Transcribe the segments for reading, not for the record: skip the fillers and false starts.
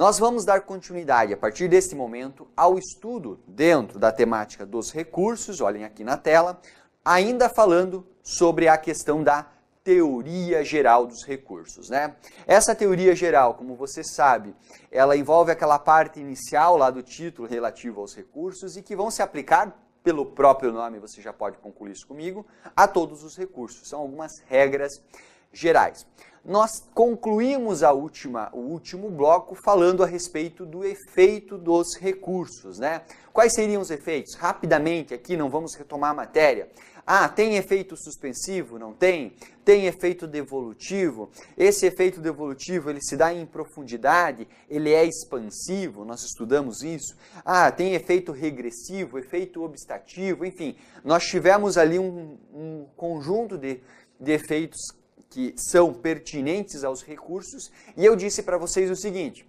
Nós vamos dar continuidade, a partir deste momento, ao estudo dentro da temática dos recursos, olhem aqui na tela, ainda falando sobre a questão da teoria geral dos recursos, né? Essa teoria geral, como você sabe, ela envolve aquela parte inicial lá do título relativo aos recursos e que vão se aplicar, pelo próprio nome, você já pode concluir isso comigo, a todos os recursos. São algumas regras gerais. Nós concluímos o último bloco falando a respeito do efeito dos recursos, né? Quais seriam os efeitos? Rapidamente aqui, não vamos retomar a matéria. Ah, tem efeito suspensivo? Não tem? Tem efeito devolutivo? Esse efeito devolutivo, ele se dá em profundidade? Ele é expansivo? Nós estudamos isso. Ah, tem efeito regressivo, efeito obstativo, enfim. Nós tivemos ali um conjunto de efeitos que são pertinentes aos recursos, e eu disse para vocês o seguinte,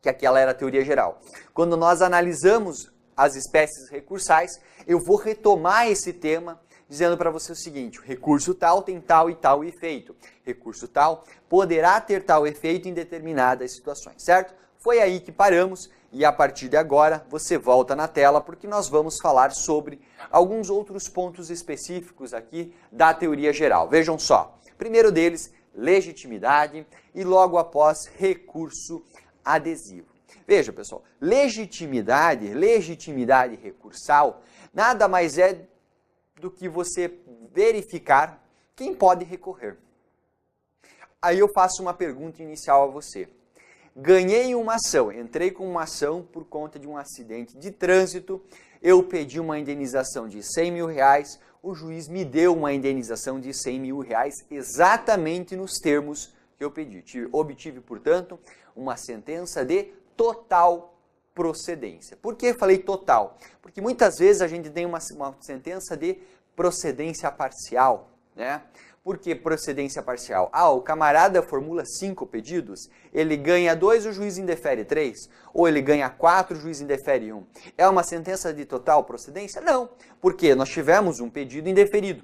que aquela era a teoria geral. Quando nós analisamos as espécies recursais, eu vou retomar esse tema dizendo para você o seguinte, o recurso tal tem tal e tal efeito. Recurso tal poderá ter tal efeito em determinadas situações, certo? Foi aí que paramos e a partir de agora você volta na tela porque nós vamos falar sobre alguns outros pontos específicos aqui da teoria geral. Vejam só. Primeiro deles, legitimidade e logo após, recurso adesivo. Veja, pessoal, legitimidade recursal, nada mais é do que você verificar quem pode recorrer. Aí eu faço uma pergunta inicial a você. Ganhei uma ação, entrei com uma ação por conta de um acidente de trânsito, eu pedi uma indenização de 100 mil reais, o juiz me deu uma indenização de 100 mil reais exatamente nos termos que eu pedi. Obtive, portanto, uma sentença de total procedência. Por que falei total? Porque muitas vezes a gente tem uma sentença de procedência parcial, né? Por que procedência parcial? Ah, o camarada formula 5 pedidos, ele ganha 2, o juiz indefere 3, ou ele ganha 4, o juiz indefere 1. É uma sentença de total procedência? Não, porque nós tivemos um pedido indeferido.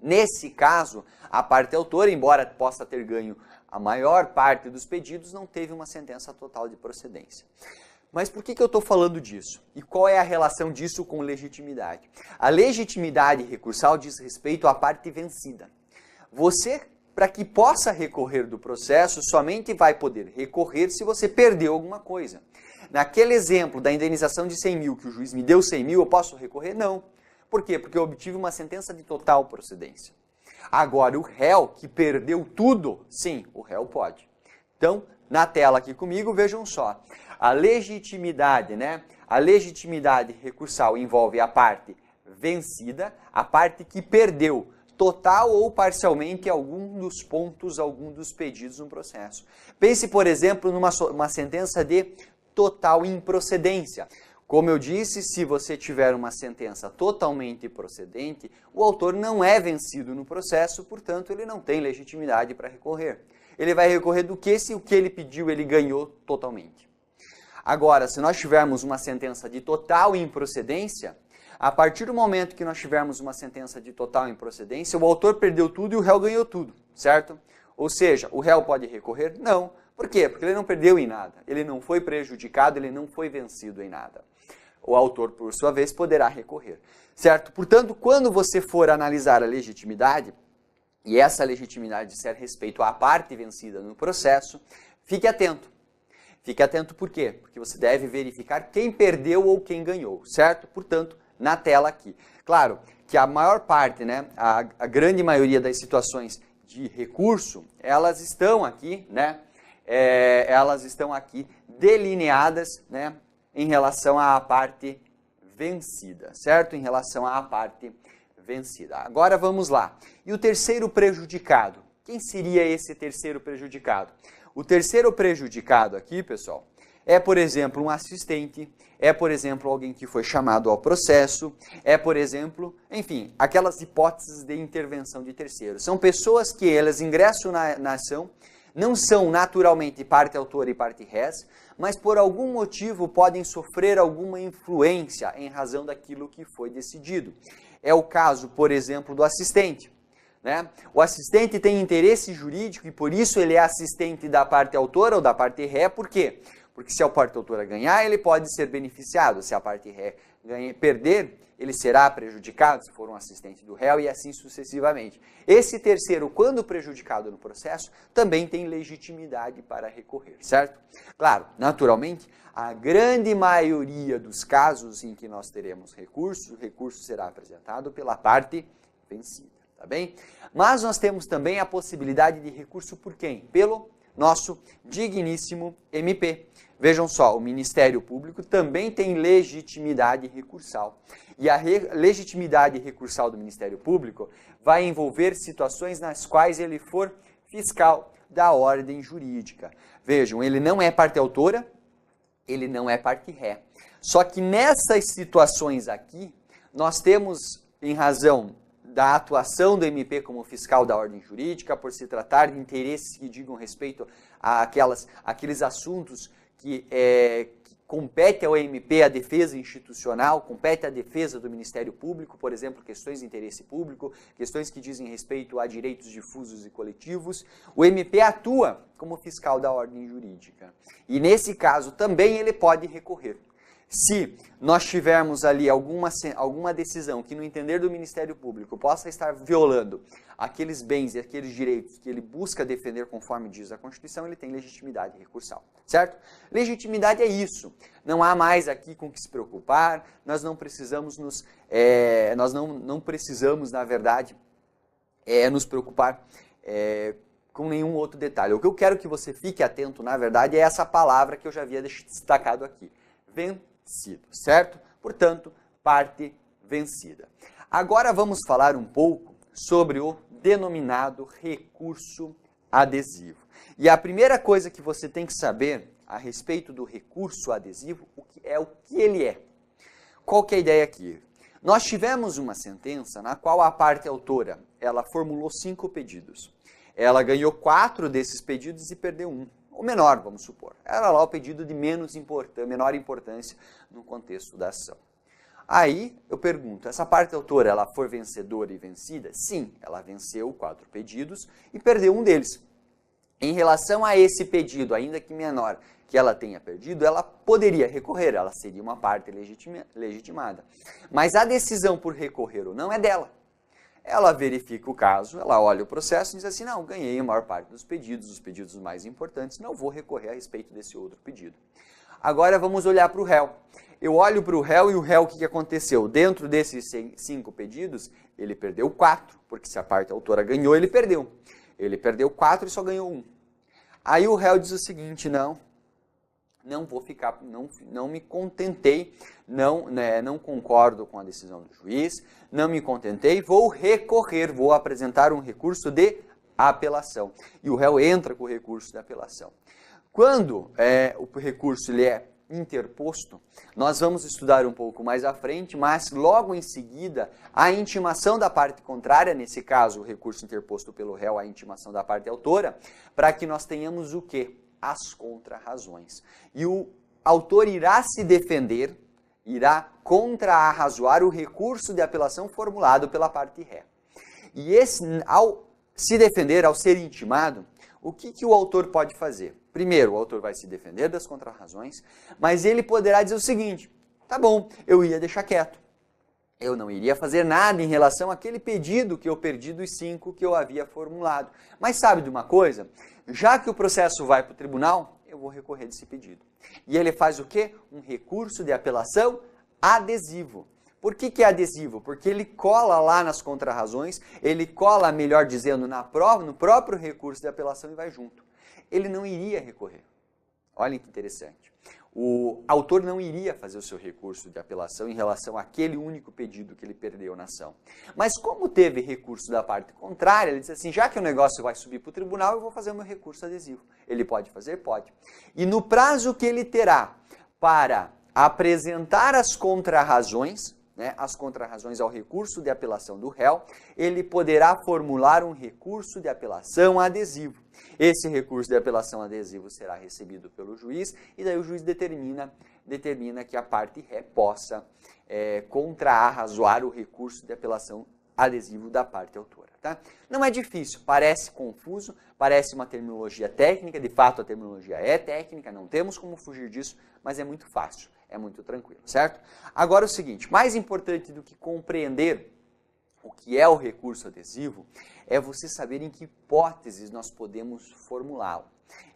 Nesse caso, a parte autora, embora possa ter ganho a maior parte dos pedidos, não teve uma sentença total de procedência. Mas por que eu estou falando disso? E qual é a relação disso com legitimidade? A legitimidade recursal diz respeito à parte vencida. Você, para que possa recorrer do processo, somente vai poder recorrer se você perdeu alguma coisa. Naquele exemplo da indenização de 100 mil, que o juiz me deu 100 mil, eu posso recorrer? Não. Por quê? Porque eu obtive uma sentença de total procedência. Agora, o réu que perdeu tudo, sim, o réu pode. Então, na tela aqui comigo, vejam só. A legitimidade, né? A legitimidade recursal envolve a parte vencida, a parte que perdeu total ou parcialmente algum dos pontos, algum dos pedidos no processo. Pense, por exemplo, numa sentença de total improcedência. Como eu disse, se você tiver uma sentença totalmente procedente, o autor não é vencido no processo, portanto, ele não tem legitimidade para recorrer. Ele vai recorrer do que se o que ele pediu ele ganhou totalmente. Agora, se nós tivermos uma sentença de total improcedência, a partir do momento que nós tivermos uma sentença de total improcedência, o autor perdeu tudo e o réu ganhou tudo, certo? Ou seja, o réu pode recorrer? Não. Por quê? Porque ele não perdeu em nada, ele não foi prejudicado, ele não foi vencido em nada. O autor, por sua vez, poderá recorrer, certo? Portanto, quando você for analisar a legitimidade, e essa legitimidade disser respeito à parte vencida no processo, fique atento. Fique atento por quê? Porque você deve verificar quem perdeu ou quem ganhou, certo? Portanto, na tela aqui. Claro que a maior parte, né, a grande maioria das situações de recurso, elas estão aqui, né, elas estão aqui delineadas, né, em relação à parte vencida, certo? Em relação à parte vencida. Agora vamos lá. E o terceiro prejudicado? Quem seria esse terceiro prejudicado? O terceiro prejudicado aqui, pessoal, é, por exemplo, um assistente, é, por exemplo, alguém que foi chamado ao processo, é, por exemplo, enfim, aquelas hipóteses de intervenção de terceiros. São pessoas que elas ingressam na ação, não são naturalmente parte autora e parte res, mas por algum motivo podem sofrer alguma influência em razão daquilo que foi decidido. É o caso, por exemplo, do assistente. Né? O assistente tem interesse jurídico e por isso ele é assistente da parte autora ou da parte ré. Por quê? Porque se a parte autora ganhar, ele pode ser beneficiado. Se a parte ré perder, ele será prejudicado, se for um assistente do réu, e assim sucessivamente. Esse terceiro, quando prejudicado no processo, também tem legitimidade para recorrer, certo? Claro, naturalmente, a grande maioria dos casos em que nós teremos recurso, o recurso será apresentado pela parte vencida, tá bem? Mas nós temos também a possibilidade de recurso por quem? Pelo nosso digníssimo MP. Vejam só, o Ministério Público também tem legitimidade recursal. E a legitimidade recursal do Ministério Público vai envolver situações nas quais ele for fiscal da ordem jurídica. Vejam, ele não é parte autora, ele não é parte ré. Só que nessas situações aqui, nós temos, em razão da atuação do MP como fiscal da ordem jurídica, por se tratar de interesses que digam respeito àqueles assuntos que compete ao MP a defesa institucional, compete à defesa do Ministério Público, por exemplo, questões de interesse público, questões que dizem respeito a direitos difusos e coletivos, o MP atua como fiscal da ordem jurídica. E nesse caso também ele pode recorrer. Se nós tivermos ali alguma decisão que, no entender do Ministério Público, possa estar violando aqueles bens e aqueles direitos que ele busca defender conforme diz a Constituição, ele tem legitimidade recursal, certo? Legitimidade é isso. Não há mais aqui com que se preocupar, nós não precisamos não precisamos, na verdade, nos preocupar com nenhum outro detalhe. O que eu quero que você fique atento, na verdade, é essa palavra que eu já havia destacado aqui. Vencido, certo? Portanto, parte vencida. Agora vamos falar um pouco sobre o denominado recurso adesivo. E a primeira coisa que você tem que saber a respeito do recurso adesivo é o que ele é. Qual que é a ideia aqui? Nós tivemos uma sentença na qual a parte autora, ela formulou 5 pedidos. Ela ganhou 4 desses pedidos e perdeu 1. O menor, vamos supor. Era lá o pedido de menor importância no contexto da ação. Aí eu pergunto, essa parte autora, ela foi vencedora e vencida? Sim, ela venceu 4 pedidos e perdeu 1 deles. Em relação a esse pedido, ainda que menor, que ela tenha perdido, ela poderia recorrer, ela seria uma parte legitimada. Mas a decisão por recorrer ou não é dela. Ela verifica o caso, ela olha o processo e diz assim, não, ganhei a maior parte dos pedidos, os pedidos mais importantes, não vou recorrer a respeito desse outro pedido. Agora vamos olhar para o réu. Eu olho para o réu e o réu, o que aconteceu? Dentro desses 5 pedidos, ele perdeu 4, porque se a parte autora ganhou, ele perdeu. Ele perdeu 4 e só ganhou 1. Aí o réu diz o seguinte, não vou ficar, não me contentei, não concordo com a decisão do juiz, não me contentei, vou recorrer, vou apresentar um recurso de apelação. E o réu entra com o recurso de apelação. Quando o recurso ele é interposto, nós vamos estudar um pouco mais à frente, mas logo em seguida, a intimação da parte contrária, nesse caso o recurso interposto pelo réu, a intimação da parte autora, para que nós tenhamos o quê? As contrarrazões. E o autor irá se defender, irá contra-arrazoar o recurso de apelação formulado pela parte ré. E ao se defender, ao ser intimado, o que o autor pode fazer? Primeiro, o autor vai se defender das contrarrazões, mas ele poderá dizer o seguinte, tá bom, eu ia deixar quieto. Eu não iria fazer nada em relação àquele pedido que eu perdi dos 5 que eu havia formulado. Mas sabe de uma coisa? Já que o processo vai para o tribunal, eu vou recorrer desse pedido. E ele faz o quê? Um recurso de apelação adesivo. Por que é adesivo? Porque ele cola lá nas contrarrazões, ele cola, melhor dizendo, no próprio recurso de apelação e vai junto. Ele não iria recorrer. Olhem que interessante. O autor não iria fazer o seu recurso de apelação em relação àquele único pedido que ele perdeu na ação. Mas como teve recurso da parte contrária, ele disse assim, já que o negócio vai subir para o tribunal, eu vou fazer o meu recurso adesivo. Ele pode fazer? Pode. E no prazo que ele terá para apresentar as contrarrazões, as contrarrazões ao recurso de apelação do réu, ele poderá formular um recurso de apelação adesivo. Esse recurso de apelação adesivo será recebido pelo juiz e daí o juiz determina que a parte ré possa contra-arrazoar o recurso de apelação adesivo da parte autora. Tá? Não é difícil, parece confuso, parece uma terminologia técnica, de fato a terminologia é técnica, não temos como fugir disso, mas é muito fácil, é muito tranquilo, certo? Agora o seguinte, mais importante do que compreender o que é o recurso adesivo é você saber em que hipóteses nós podemos formulá-lo.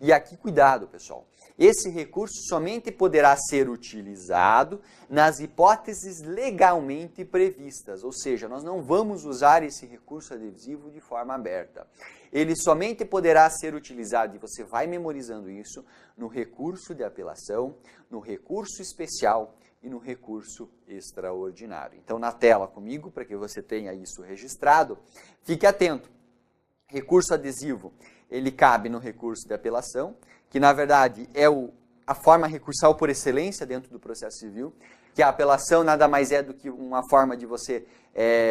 E aqui, cuidado, pessoal, esse recurso somente poderá ser utilizado nas hipóteses legalmente previstas, ou seja, nós não vamos usar esse recurso adesivo de forma aberta. Ele somente poderá ser utilizado, e você vai memorizando isso, no recurso de apelação, no recurso especial e no recurso extraordinário. Então, na tela comigo, para que você tenha isso registrado, fique atento. Recurso adesivo, ele cabe no recurso de apelação, que na verdade é a forma recursal por excelência dentro do processo civil, que a apelação nada mais é do que uma forma de você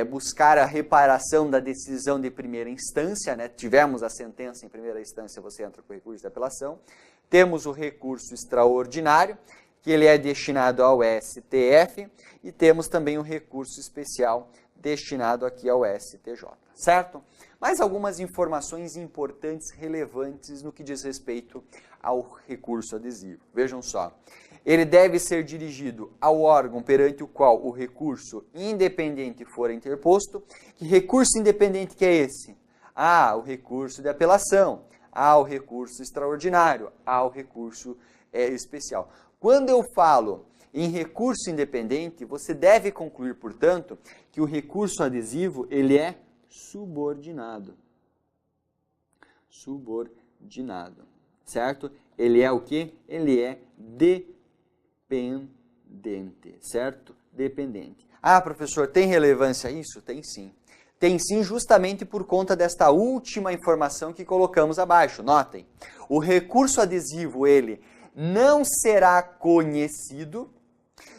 buscar a reparação da decisão de primeira instância, né? Tivemos a sentença em primeira instância, você entra com o recurso de apelação. Temos o recurso extraordinário, que ele é destinado ao STF, e temos também o recurso especial destinado aqui ao STJ, certo? Mais algumas informações importantes, relevantes no que diz respeito ao recurso adesivo. Vejam só, ele deve ser dirigido ao órgão perante o qual o recurso independente for interposto. Que recurso independente que é esse? O recurso de apelação, o recurso extraordinário, o recurso especial. Quando eu falo em recurso independente, você deve concluir, portanto, que o recurso adesivo ele é subordinado. Subordinado, certo? Ele é o quê? Ele é dependente, certo? Dependente. Professor, tem relevância isso? Tem sim. Tem sim, justamente por conta desta última informação que colocamos abaixo. Notem, o recurso adesivo, ele não será conhecido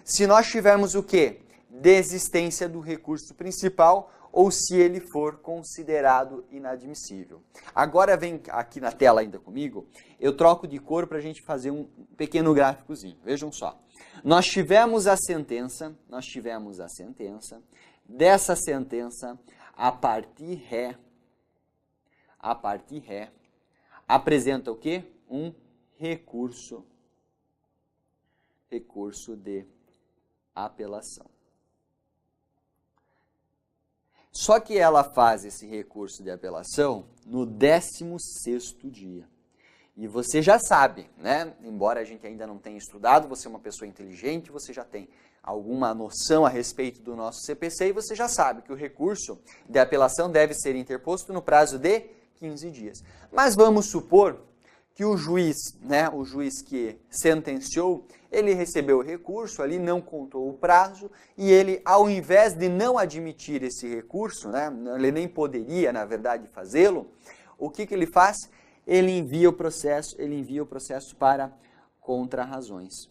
se nós tivermos o quê? Desistência do recurso principal ou se ele for considerado inadmissível. Agora vem aqui na tela ainda comigo, eu troco de cor para a gente fazer um pequeno gráficozinho. Vejam só, nós tivemos a sentença, dessa sentença, a partir ré, apresenta o quê? Um recurso de apelação. Só que ela faz esse recurso de apelação no 16º dia. E você já sabe, né? Embora a gente ainda não tenha estudado, você é uma pessoa inteligente, você já tem alguma noção a respeito do nosso CPC e você já sabe que o recurso de apelação deve ser interposto no prazo de 15 dias. Mas vamos supor que o juiz, né, o juiz que sentenciou, ele recebeu o recurso, ali não contou o prazo, e ele, ao invés de não admitir esse recurso, né, ele nem poderia, na verdade, fazê-lo, o que ele faz? Ele envia o processo para contrarrazões.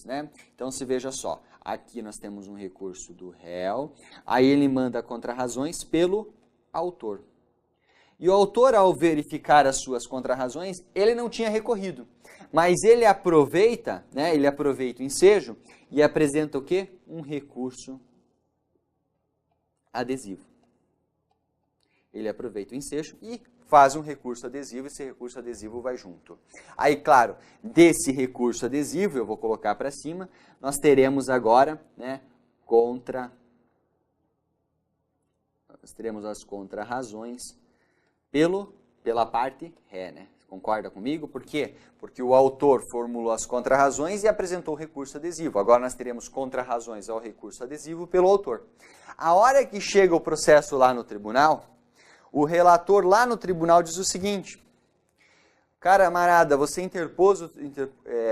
Né? Então, se veja só, aqui nós temos um recurso do réu, aí ele manda contrarrazões pelo autor. E o autor, ao verificar as suas contrarrazões, ele não tinha recorrido, mas ele aproveita, né, o ensejo e apresenta o quê? Um recurso adesivo. Ele aproveita o ensejo e faz um recurso adesivo, esse recurso adesivo vai junto. Aí, claro, desse recurso adesivo, eu vou colocar para cima, nós teremos agora, né, nós teremos as contrarrazões pela parte ré, né? Concorda comigo? Por quê? Porque o autor formulou as contrarrazões e apresentou o recurso adesivo. Agora nós teremos contrarrazões ao recurso adesivo pelo autor. A hora que chega o processo lá no tribunal, o relator lá no tribunal diz o seguinte: camarada, você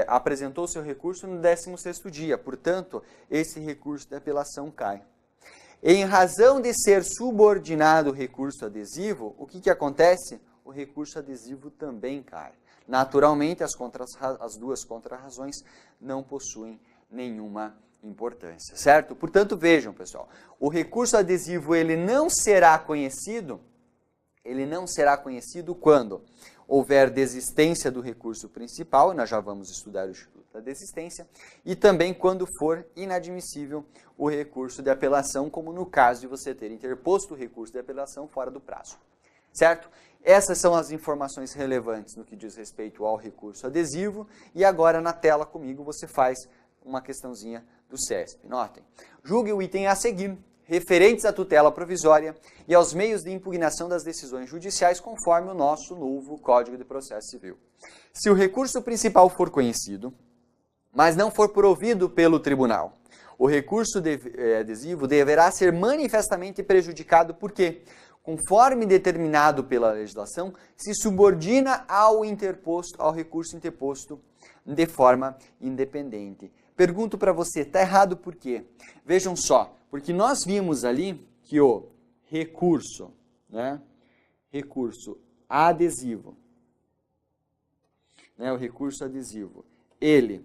apresentou o seu recurso no 16º dia, portanto, esse recurso de apelação cai. Em razão de ser subordinado o recurso adesivo, o que acontece? O recurso adesivo também cai. Naturalmente, as duas contrarrazões não possuem nenhuma importância, certo? Portanto, vejam, pessoal, o recurso adesivo ele não será conhecido quando houver desistência do recurso principal, e nós já vamos estudar o Instituto da desistência, e também quando for inadmissível o recurso de apelação, como no caso de você ter interposto o recurso de apelação fora do prazo. Certo? Essas são as informações relevantes no que diz respeito ao recurso adesivo, e agora na tela comigo você faz uma questãozinha do CESP. Notem, julgue o item a seguir, referentes à tutela provisória e aos meios de impugnação das decisões judiciais conforme o nosso novo Código de Processo Civil. Se o recurso principal for conhecido, mas não for provido pelo tribunal, o recurso adesivo deverá ser manifestamente prejudicado porque, conforme determinado pela legislação, se subordina ao recurso interposto de forma independente. Pergunto para você, está errado por quê? Vejam só, porque nós vimos ali que o recurso, né, recurso adesivo, né, o recurso adesivo, ele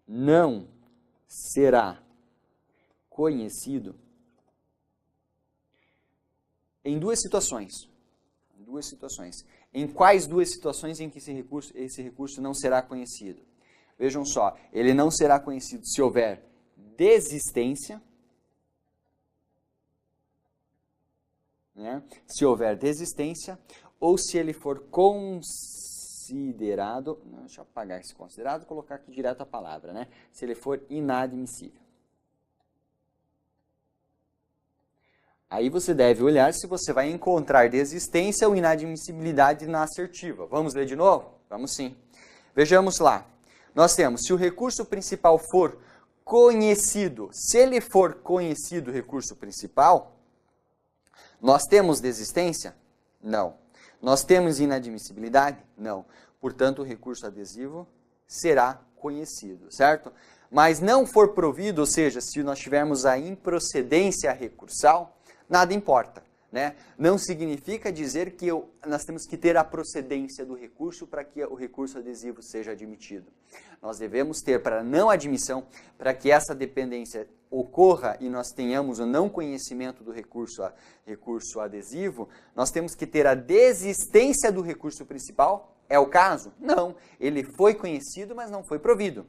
não será conhecido em duas situações. Em quais duas situações em que esse recurso não será conhecido? Vejam só, ele não será conhecido se houver desistência, né? Se houver desistência, ou se ele for considerado, deixa eu apagar esse considerado e colocar aqui direto a palavra, né? Se ele for inadmissível. Aí você deve olhar se você vai encontrar desistência ou inadmissibilidade na assertiva. Vamos ler de novo? Vamos sim. Vejamos lá. Nós temos, se o recurso principal for conhecido, se ele for conhecido o recurso principal, nós temos desistência? Não. Nós temos inadmissibilidade? Não. Portanto, o recurso adesivo será conhecido, certo? Mas não for provido, ou seja, se nós tivermos a improcedência recursal, nada importa, né? Não significa dizer que nós temos que ter a procedência do recurso para que o recurso adesivo seja admitido. Nós devemos ter para não admissão, para que essa dependência ocorra e nós tenhamos o não conhecimento do recurso adesivo, nós temos que ter a desistência do recurso principal. É o caso? Não. Ele foi conhecido, mas não foi provido.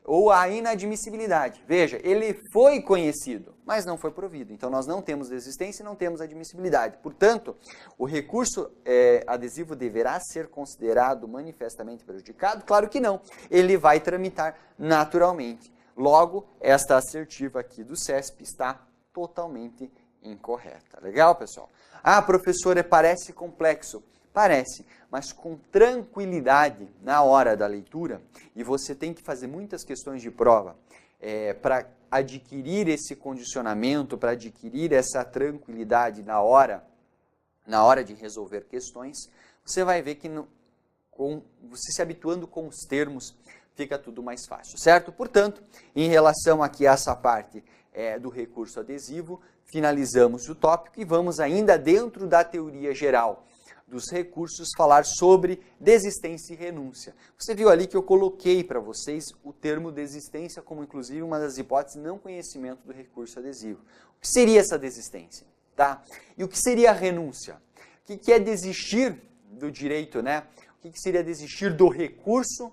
Ou a inadmissibilidade. Veja, ele foi conhecido, mas não foi provido. Então, nós não temos desistência e não temos admissibilidade. Portanto, o recurso adesivo deverá ser considerado manifestamente prejudicado? Claro que não. Ele vai tramitar naturalmente. Logo, esta assertiva aqui do CESP está totalmente incorreta. Legal, pessoal? Ah, professora, parece complexo. Parece, mas com tranquilidade na hora da leitura, e você tem que fazer muitas questões de prova para adquirir esse condicionamento, para adquirir essa tranquilidade na hora de resolver questões, você vai ver que você se habituando com os termos, fica tudo mais fácil, certo? Portanto, em relação aqui a essa parte do recurso adesivo, finalizamos o tópico e vamos ainda dentro da teoria geral dos recursos falar sobre desistência e renúncia. Você viu ali que eu coloquei para vocês o termo desistência como inclusive uma das hipóteses de não conhecimento do recurso adesivo. O que seria essa desistência? Tá? E o que seria a renúncia? O que é desistir do direito, né? O que seria desistir do recurso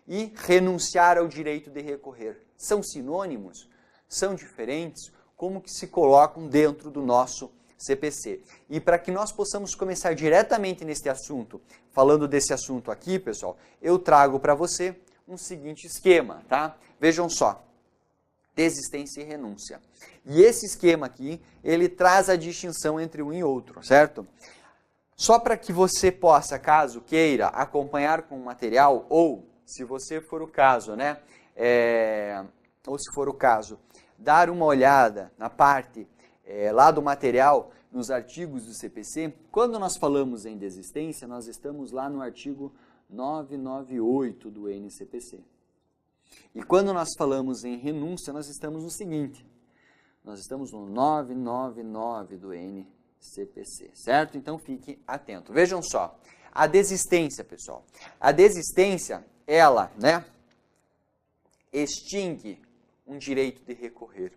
e renunciar ao direito de recorrer? São sinônimos? São diferentes? Como que se colocam dentro do nosso CPC. E para que nós possamos começar diretamente neste assunto, falando desse assunto aqui, pessoal, eu trago para você um seguinte esquema, tá? Vejam só, desistência e renúncia. E esse esquema aqui, ele traz a distinção entre um e outro, certo? Só para que você possa, caso queira, acompanhar com o material, ou, se você for o caso, né? Ou se for o caso, dar uma olhada na parte lá do material, nos artigos do CPC, quando nós falamos em desistência, nós estamos lá no artigo 998 do NCPC. E quando nós falamos em renúncia, nós estamos no seguinte, nós estamos no 999 do NCPC, certo? Então fique atento. Vejam só, a desistência, pessoal. A desistência, ela, né, extingue um direito de recorrer.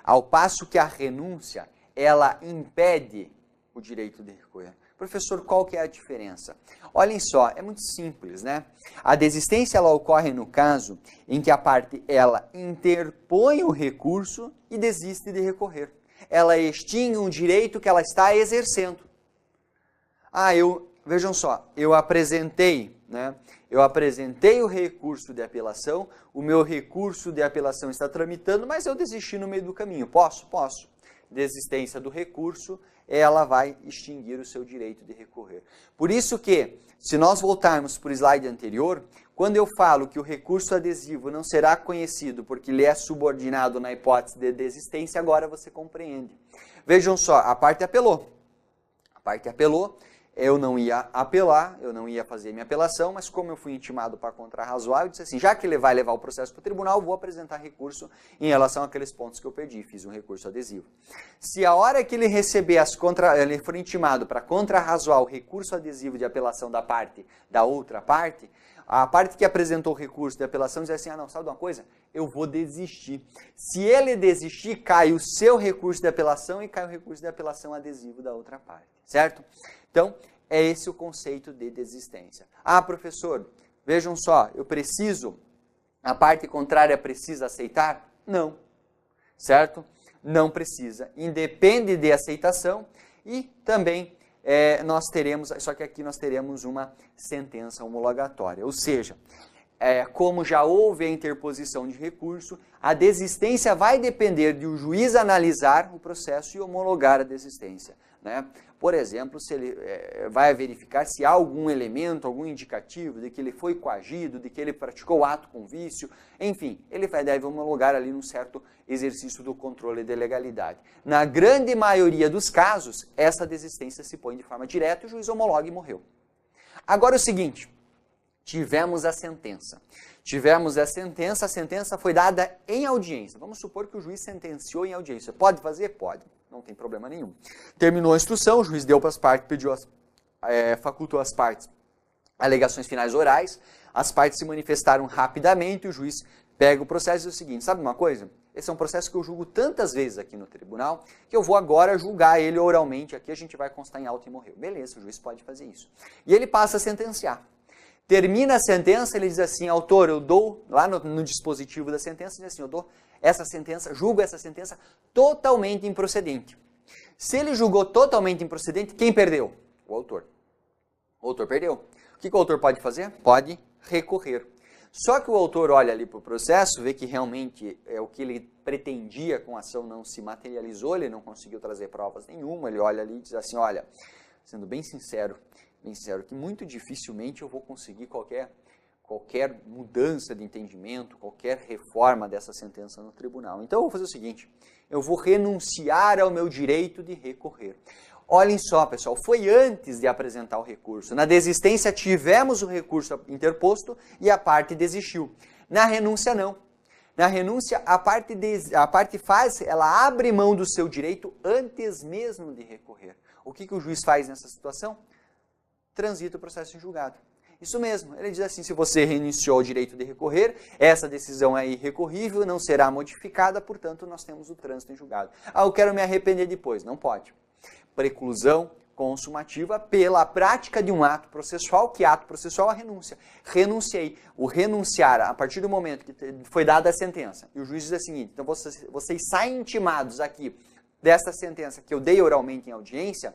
Ao passo que a renúncia, ela impede o direito de recorrer. Professor, qual que é a diferença? Olhem só, é muito simples, né? A desistência ela ocorre no caso em que a parte ela interpõe o recurso e desiste de recorrer. Ela extingue um direito que ela está exercendo. Vejam só, eu apresentei o recurso de apelação, o meu recurso de apelação está tramitando, mas eu desisti no meio do caminho. Posso? Posso. Desistência do recurso, ela vai extinguir o seu direito de recorrer. Por isso que, se nós voltarmos para o slide anterior, quando eu falo que o recurso adesivo não será conhecido porque ele é subordinado na hipótese de desistência, agora você compreende. Vejam só, a parte apelou. Eu não ia apelar, eu não ia fazer minha apelação, mas como eu fui intimado para contrarrazoar, eu disse assim, já que ele vai levar o processo para o tribunal, eu vou apresentar recurso em relação àqueles pontos que eu perdi, fiz um recurso adesivo. Se a hora que ele receber ele for intimado para contrarrazoar o recurso adesivo de apelação da outra parte, a parte que apresentou o recurso de apelação diz assim, não, sabe de uma coisa? Eu vou desistir. Se ele desistir, cai o seu recurso de apelação e cai o recurso de apelação adesivo da outra parte, certo? Então, é esse o conceito de desistência. Professor, vejam só, a parte contrária precisa aceitar? Não, certo? Não precisa. Independe de aceitação e também só que aqui nós teremos uma sentença homologatória. Ou seja, como já houve a interposição de recurso, a desistência vai depender de o juiz analisar o processo e homologar a desistência, né? Por exemplo, se ele vai verificar se há algum elemento, algum indicativo de que ele foi coagido, de que ele praticou o ato com vício, enfim, ele deve homologar ali num certo exercício do controle de legalidade. Na grande maioria dos casos, essa desistência se põe de forma direta, o juiz homologa e morreu. Agora é o seguinte, tivemos a sentença. A sentença foi dada em audiência. Vamos supor que o juiz sentenciou em audiência. Pode fazer? Pode. Não tem problema nenhum. Terminou a instrução, o juiz deu para as partes, facultou às partes alegações finais orais, as partes se manifestaram rapidamente, o juiz pega o processo e diz o seguinte, sabe uma coisa? Esse é um processo que eu julgo tantas vezes aqui no tribunal, que eu vou agora julgar ele oralmente, aqui a gente vai constar em auto e morreu. Beleza, o juiz pode fazer isso. E ele passa a sentenciar. Termina a sentença, ele diz assim, autor, eu dou, lá no dispositivo da sentença, diz assim, eu dou julgo essa sentença totalmente improcedente. Se ele julgou totalmente improcedente, quem perdeu? O autor. O autor perdeu. O que o autor pode fazer? Pode recorrer. Só que o autor olha ali para o processo, vê que realmente o que ele pretendia com a ação não se materializou, ele não conseguiu trazer provas nenhuma, ele olha ali e diz assim, olha, sendo bem sincero, que muito dificilmente eu vou conseguir qualquer mudança de entendimento, qualquer reforma dessa sentença no tribunal. Então eu vou fazer o seguinte, eu vou renunciar ao meu direito de recorrer. Olhem só, pessoal, foi antes de apresentar o recurso. Na desistência tivemos o recurso interposto e a parte desistiu. Na renúncia não. Na renúncia a parte ela abre mão do seu direito antes mesmo de recorrer. O que o juiz faz nessa situação? Transita o processo em julgado. Isso mesmo, ele diz assim, se você reiniciou o direito de recorrer, essa decisão é irrecorrível, não será modificada, portanto, nós temos o trânsito em julgado. Eu quero me arrepender depois. Não pode. Preclusão consumativa pela prática de um ato processual, que ato processual é a renúncia. Renunciei. O renunciar, a partir do momento que foi dada a sentença, e o juiz diz o seguinte, então vocês saem intimados aqui dessa sentença que eu dei oralmente em audiência,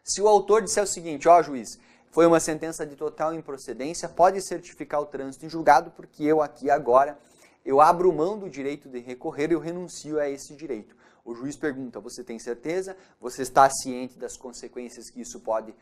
se o autor disser o seguinte, juiz, foi uma sentença de total improcedência, pode certificar o trânsito em julgado, porque eu aqui agora, eu abro mão do direito de recorrer e eu renuncio a esse direito. O juiz pergunta, você tem certeza? Você está ciente das consequências que isso pode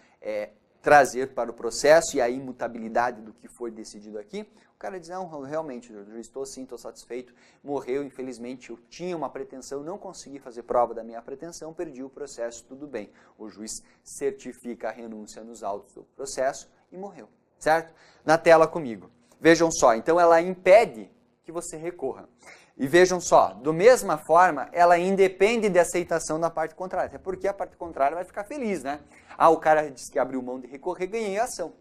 trazer para o processo e a imutabilidade do que foi decidido aqui? O cara diz, não, realmente, eu estou sim, estou satisfeito, morreu, infelizmente, eu tinha uma pretensão, não consegui fazer prova da minha pretensão, perdi o processo, tudo bem. O juiz certifica a renúncia nos autos do processo e morreu, certo? Na tela comigo. Vejam só, então ela impede que você recorra. E vejam só, da mesma forma, ela independe de aceitação da parte contrária, até porque a parte contrária vai ficar feliz, né? O cara disse que abriu mão de recorrer, ganhei a ação.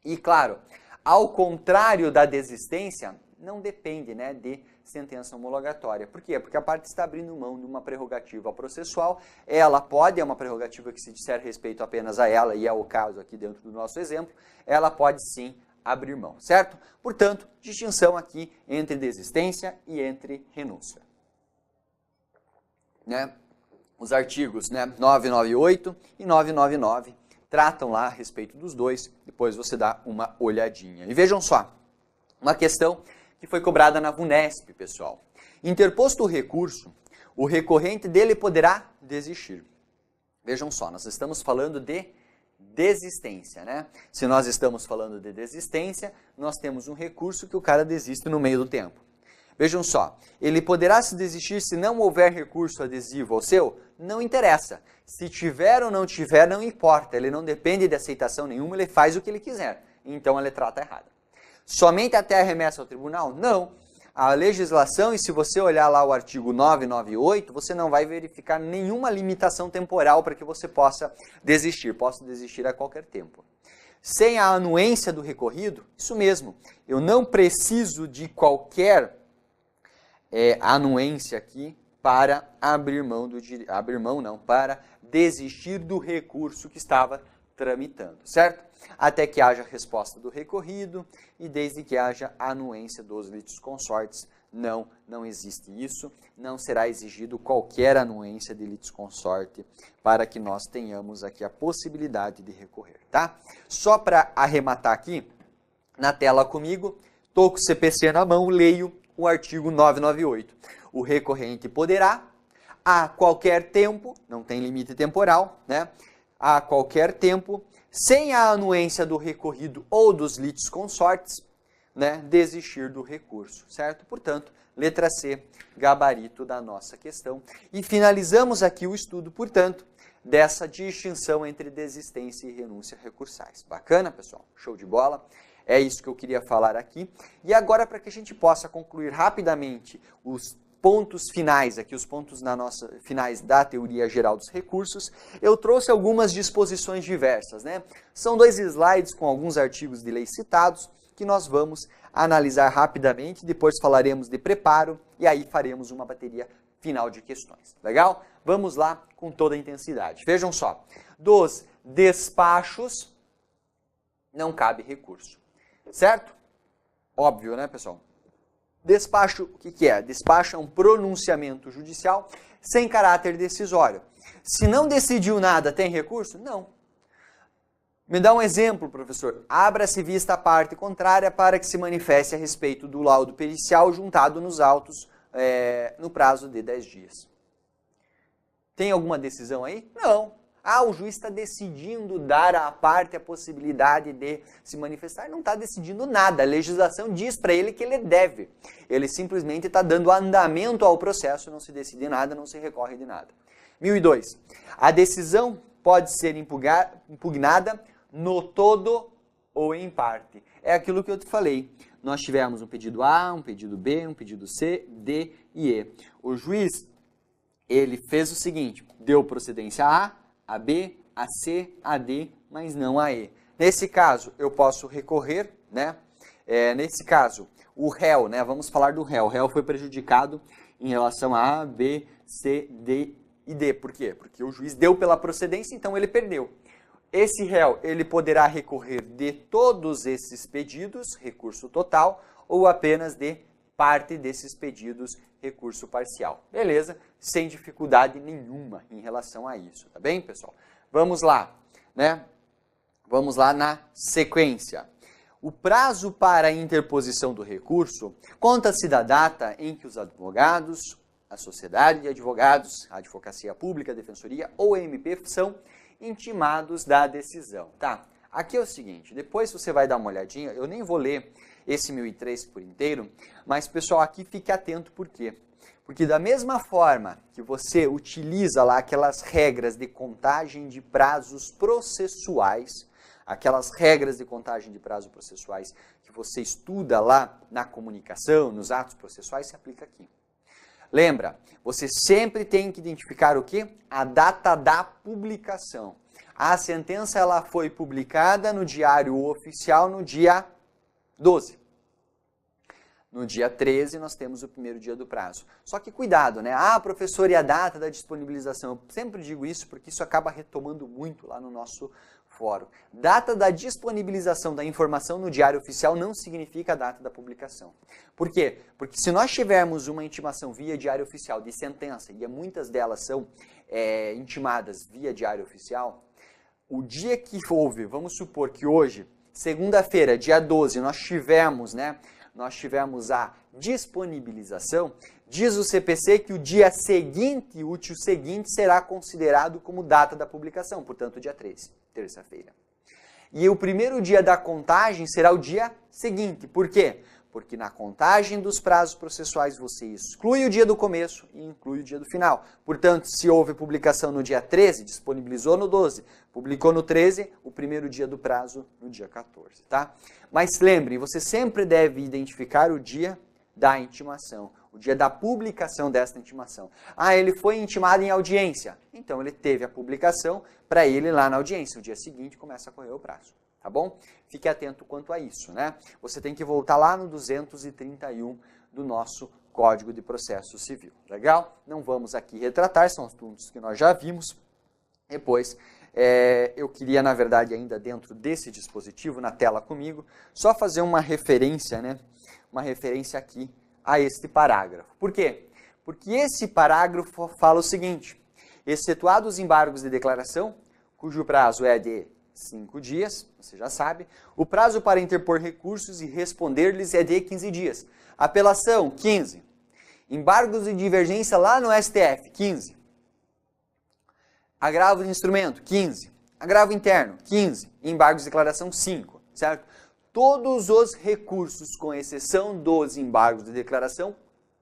E claro, ao contrário da desistência, não depende, né, de sentença homologatória. Por quê? Porque a parte está abrindo mão de uma prerrogativa processual. Ela pode, é uma prerrogativa que se disser respeito apenas a ela, e é o caso aqui dentro do nosso exemplo, ela pode sim abrir mão, certo? Portanto, distinção aqui entre desistência e entre renúncia. Né? Os artigos, né, 998 e 999 tratam lá a respeito dos dois, depois você dá uma olhadinha. E vejam só, uma questão que foi cobrada na VUNESP, pessoal. Interposto o recurso, o recorrente dele poderá desistir. Vejam só, nós estamos falando de desistência, né? Se nós estamos falando de desistência, nós temos um recurso que o cara desiste no meio do tempo. Vejam só, ele poderá se desistir se não houver recurso adesivo ao seu? Não interessa. Se tiver ou não tiver, não importa. Ele não depende de aceitação nenhuma, ele faz o que ele quiser. Então a letra A está errada. Somente até a remessa ao tribunal? Não. A legislação, e se você olhar lá o artigo 998, você não vai verificar nenhuma limitação temporal para que você possa desistir. Posso desistir a qualquer tempo. Sem a anuência do recorrido, isso mesmo, eu não preciso de qualquer anuência aqui para para desistir do recurso que estava tramitando, certo? Até que haja resposta do recorrido e desde que haja anuência dos litisconsortes, não existe isso, não será exigido qualquer anuência de litisconsorte para que nós tenhamos aqui a possibilidade de recorrer, tá? Só para arrematar aqui, na tela comigo, estou com o CPC na mão, leio o artigo 998. O recorrente poderá, a qualquer tempo, não tem limite temporal, né? A qualquer tempo, sem a anuência do recorrido ou dos litisconsortes, né, desistir do recurso, certo? Portanto, letra C, gabarito da nossa questão. E finalizamos aqui o estudo, portanto, dessa distinção entre desistência e renúncia recursais. Bacana, pessoal? Show de bola? É isso que eu queria falar aqui. E agora, para que a gente possa concluir rapidamente os pontos finais, aqui os pontos finais da teoria geral dos recursos, eu trouxe algumas disposições diversas, né? São 2 slides com alguns artigos de lei citados que nós vamos analisar rapidamente, depois falaremos de preparo e aí faremos uma bateria final de questões. Legal? Vamos lá com toda a intensidade. Vejam só, dos despachos não cabe recurso. Certo? Óbvio, né, pessoal? Despacho, o que é? Despacho é um pronunciamento judicial sem caráter decisório. Se não decidiu nada, tem recurso? Não. Me dá um exemplo, professor. Abra-se vista a parte contrária para que se manifeste a respeito do laudo pericial juntado nos autos no prazo de 10 dias. Tem alguma decisão aí? Não. O juiz está decidindo dar à parte a possibilidade de se manifestar. Não está decidindo nada. A legislação diz para ele que ele deve. Ele simplesmente está dando andamento ao processo, não se decide nada, não se recorre de nada. 1002. A decisão pode ser impugnada no todo ou em parte. É aquilo que eu te falei. Nós tivemos um pedido A, um pedido B, um pedido C, D e E. O juiz, ele fez o seguinte, deu procedência a B, a C, a D, mas não a E. Nesse caso, eu posso recorrer, né? Nesse caso, o réu, né? Vamos falar do réu. O réu foi prejudicado em relação a A, B, C, D e D. Por quê? Porque o juiz deu pela procedência, então ele perdeu. Esse réu, ele poderá recorrer de todos esses pedidos, recurso total, ou apenas de parte desses pedidos, recurso parcial. Beleza? Sem dificuldade nenhuma em relação a isso, tá bem, pessoal? Vamos lá, né? Vamos lá na sequência. O prazo para a interposição do recurso conta-se da data em que os advogados, a sociedade de advogados, a advocacia pública, a defensoria ou a MP são intimados da decisão, tá? Aqui é o seguinte, depois você vai dar uma olhadinha, eu nem vou ler esse 1003 por inteiro, mas pessoal, aqui fique atento, por quê? Porque da mesma forma que você utiliza lá aquelas regras de contagem de prazos processuais, aquelas regras de contagem de prazos processuais que você estuda lá na comunicação, nos atos processuais, se aplica aqui. Lembra, você sempre tem que identificar o quê? A data da publicação. A sentença ela foi publicada no Diário Oficial no dia 12. No dia 13, nós temos o primeiro dia do prazo. Só que cuidado, né? Ah, professor, e a data da disponibilização? Eu sempre digo isso porque isso acaba retomando muito lá no nosso fórum. Data da disponibilização da informação no Diário Oficial não significa a data da publicação. Por quê? Porque se nós tivermos uma intimação via Diário Oficial de sentença, e muitas delas são intimadas via Diário Oficial, o dia que houve, vamos supor que hoje, segunda-feira, dia 12, nós tivemos a disponibilização, diz o CPC que o dia seguinte, útil seguinte, será considerado como data da publicação, portanto, dia 13, terça-feira. E o primeiro dia da contagem será o dia seguinte. Por quê? Porque na contagem dos prazos processuais você exclui o dia do começo e inclui o dia do final. Portanto, se houve publicação no dia 13, disponibilizou no 12, publicou no 13, o primeiro dia do prazo no dia 14, tá? Mas lembre, você sempre deve identificar o dia da intimação, o dia da publicação desta intimação. Ah, ele foi intimado em audiência. Então, ele teve a publicação para ele lá na audiência. O dia seguinte começa a correr o prazo. Tá bom? Fique atento quanto a isso, né? Você tem que voltar lá no 231 do nosso Código de Processo Civil. Legal? Não vamos aqui retratar, são assuntos que nós já vimos. Depois, eu queria, na verdade, ainda dentro desse dispositivo, na tela comigo, só fazer uma referência, né? Uma referência aqui a este parágrafo. Por quê? Porque esse parágrafo fala o seguinte: excetuados os embargos de declaração, cujo prazo é de 5 dias, você já sabe, o prazo para interpor recursos e responder-lhes é de 15 dias. Apelação, 15. Embargos de divergência lá no STF, 15. Agravo de instrumento, 15. Agravo interno, 15. Embargos de declaração, 5, certo? Todos os recursos, com exceção dos embargos de declaração,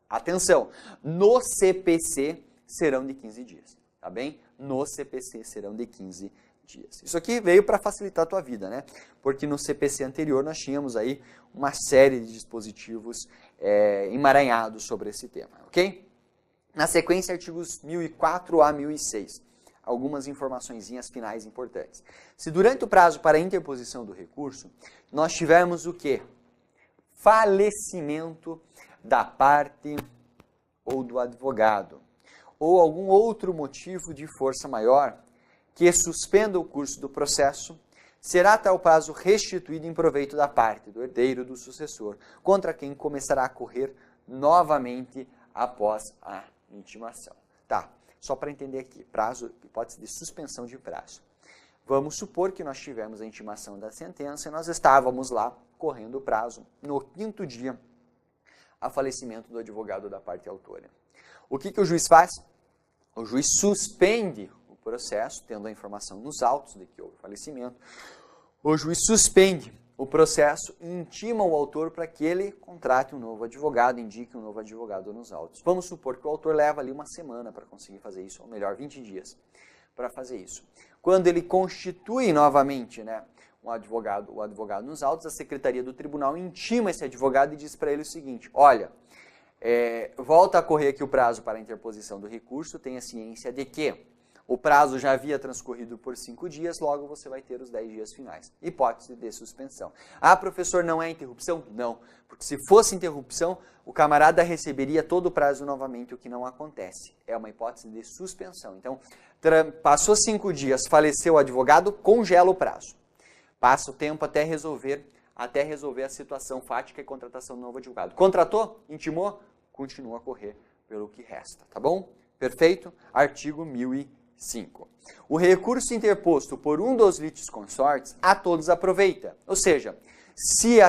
atenção, no CPC serão de 15 dias, tá bem? No CPC serão de 15 dias. Isso aqui veio para facilitar a tua vida, né? Porque no CPC anterior nós tínhamos aí uma série de dispositivos emaranhados sobre esse tema, ok? Na sequência, artigos 1004 a 1006. Algumas informaçõezinhas finais importantes. Se durante o prazo para a interposição do recurso, nós tivermos o quê? Falecimento da parte ou do advogado, ou algum outro motivo de força maior que suspenda o curso do processo, será tal prazo restituído em proveito da parte, do herdeiro, do sucessor, contra quem começará a correr novamente após a intimação. Tá, só para entender aqui, prazo, hipótese de suspensão de prazo. Vamos supor que nós tivemos a intimação da sentença e nós estávamos lá correndo o prazo no 5º dia a falecimento do advogado da parte autora. O que o juiz faz? O juiz suspende o processo, tendo a informação nos autos de que houve falecimento. O juiz suspende o processo e intima o autor para que ele contrate um novo advogado, indique um novo advogado nos autos. Vamos supor que o autor leva ali uma semana para conseguir fazer isso, ou melhor, 20 dias para fazer isso. Quando ele constitui novamente, né, o advogado nos autos, a secretaria do tribunal intima esse advogado e diz para ele o seguinte: olha, volta a correr aqui o prazo para a interposição do recurso, tenha ciência de que o prazo já havia transcorrido por 5 dias, logo você vai ter os 10 dias finais. Hipótese de suspensão. Ah, professor, não é interrupção? Não, porque se fosse interrupção, o camarada receberia todo o prazo novamente, o que não acontece. É uma hipótese de suspensão. Então, passou 5 dias, faleceu o advogado, congela o prazo. Passa o tempo até resolver a situação fática e contratação do novo advogado. Contratou? Intimou? Continua a correr pelo que resta, tá bom? Perfeito? Artigo 1005. O recurso interposto por um dos litisconsortes a todos aproveita. Ou seja, se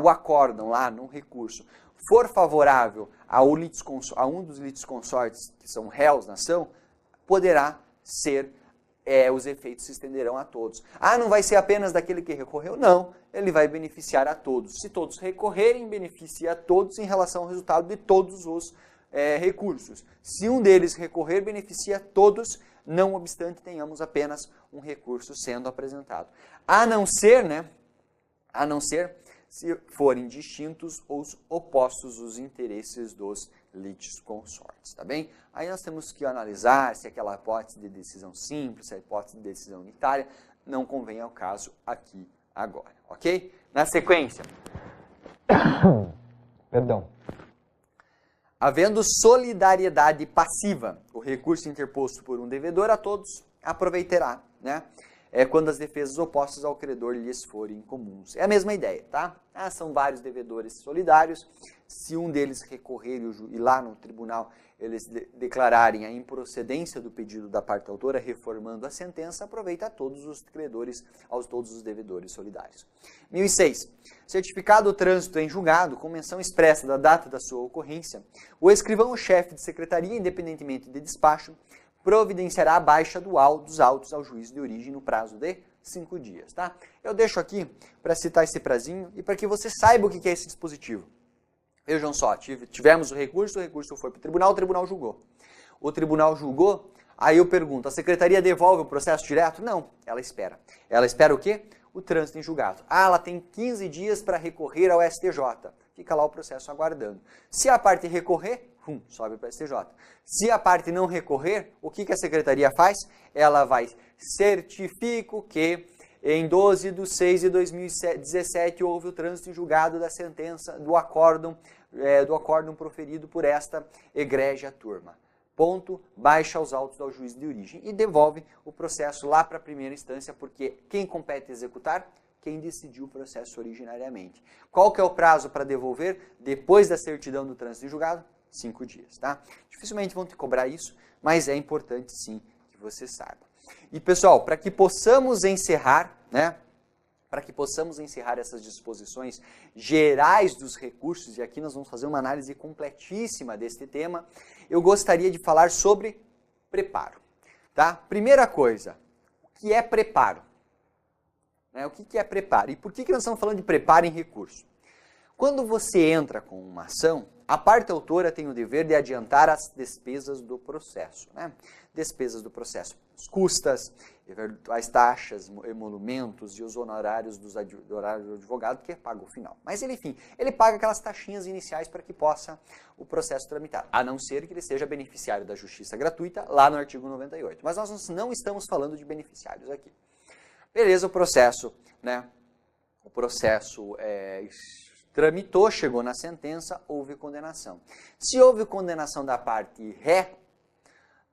o acórdão lá no recurso for favorável a um dos litisconsortes, que são réus na ação, poderá ser, os efeitos se estenderão a todos. Ah, não vai ser apenas daquele que recorreu? Não, ele vai beneficiar a todos. Se todos recorrerem, beneficia a todos em relação ao resultado de todos os recursos. Se um deles recorrer, beneficia todos, não obstante tenhamos apenas um recurso sendo apresentado. A não ser se forem distintos ou opostos os interesses dos litisconsortes, tá bem? Aí nós temos que analisar se aquela hipótese de decisão simples, se a hipótese de decisão unitária, não convém ao caso aqui agora, ok? Na sequência, Perdão. Havendo solidariedade passiva, o recurso interposto por um devedor a todos aproveitará, né? Quando as defesas opostas ao credor lhes forem comuns. É a mesma ideia, tá? São vários devedores solidários. Se um deles recorrer e lá no tribunal eles declararem a improcedência do pedido da parte autora, reformando a sentença, aproveita a todos os credores, todos os devedores solidários. 1006. Certificado o trânsito em julgado, com menção expressa da data da sua ocorrência, o escrivão-chefe de secretaria, independentemente de despacho, providenciará a baixa dos autos ao juízo de origem no prazo de 5 dias, tá? Eu deixo aqui para citar esse prazinho e para que você saiba o que é esse dispositivo. Vejam só, tivemos o recurso foi para o tribunal julgou. O tribunal julgou, aí eu pergunto, a secretaria devolve o processo direto? Não, ela espera. Ela espera o quê? O trânsito em julgado. Ela tem 15 dias para recorrer ao STJ. Fica lá o processo aguardando. Se a parte recorrer, sobe para o STJ. Se a parte não recorrer, o que a secretaria faz? Ela vai certifico que em 12/6/2017 houve o trânsito em julgado da sentença do acórdão proferido por esta egrégia turma. Ponto, baixa os autos ao juízo de origem e devolve o processo lá para a primeira instância, porque quem compete executar? Quem decidiu o processo originariamente. Qual que é o prazo para devolver depois da certidão do trânsito em julgado? 5 dias, tá? Dificilmente vão te cobrar isso, mas é importante sim que você saiba. E pessoal, para que possamos encerrar, né? Para que possamos encerrar essas disposições gerais dos recursos, e aqui nós vamos fazer uma análise completíssima deste tema, eu gostaria de falar sobre preparo, tá? Primeira coisa, o que é preparo? O que é preparo? E por que nós estamos falando de preparo em recurso? Quando você entra com uma ação, a parte autora tem o dever de adiantar as despesas do processo, né? Despesas do processo, as custas, as taxas, emolumentos e os honorários do advogado, que é pago no final. Mas, enfim, ele paga aquelas taxinhas iniciais para que possa o processo tramitar, a não ser que ele seja beneficiário da justiça gratuita, lá no artigo 98. Mas nós não estamos falando de beneficiários aqui. Beleza, o processo, né? O processo tramitou, chegou na sentença, houve condenação. Se houve condenação da parte ré,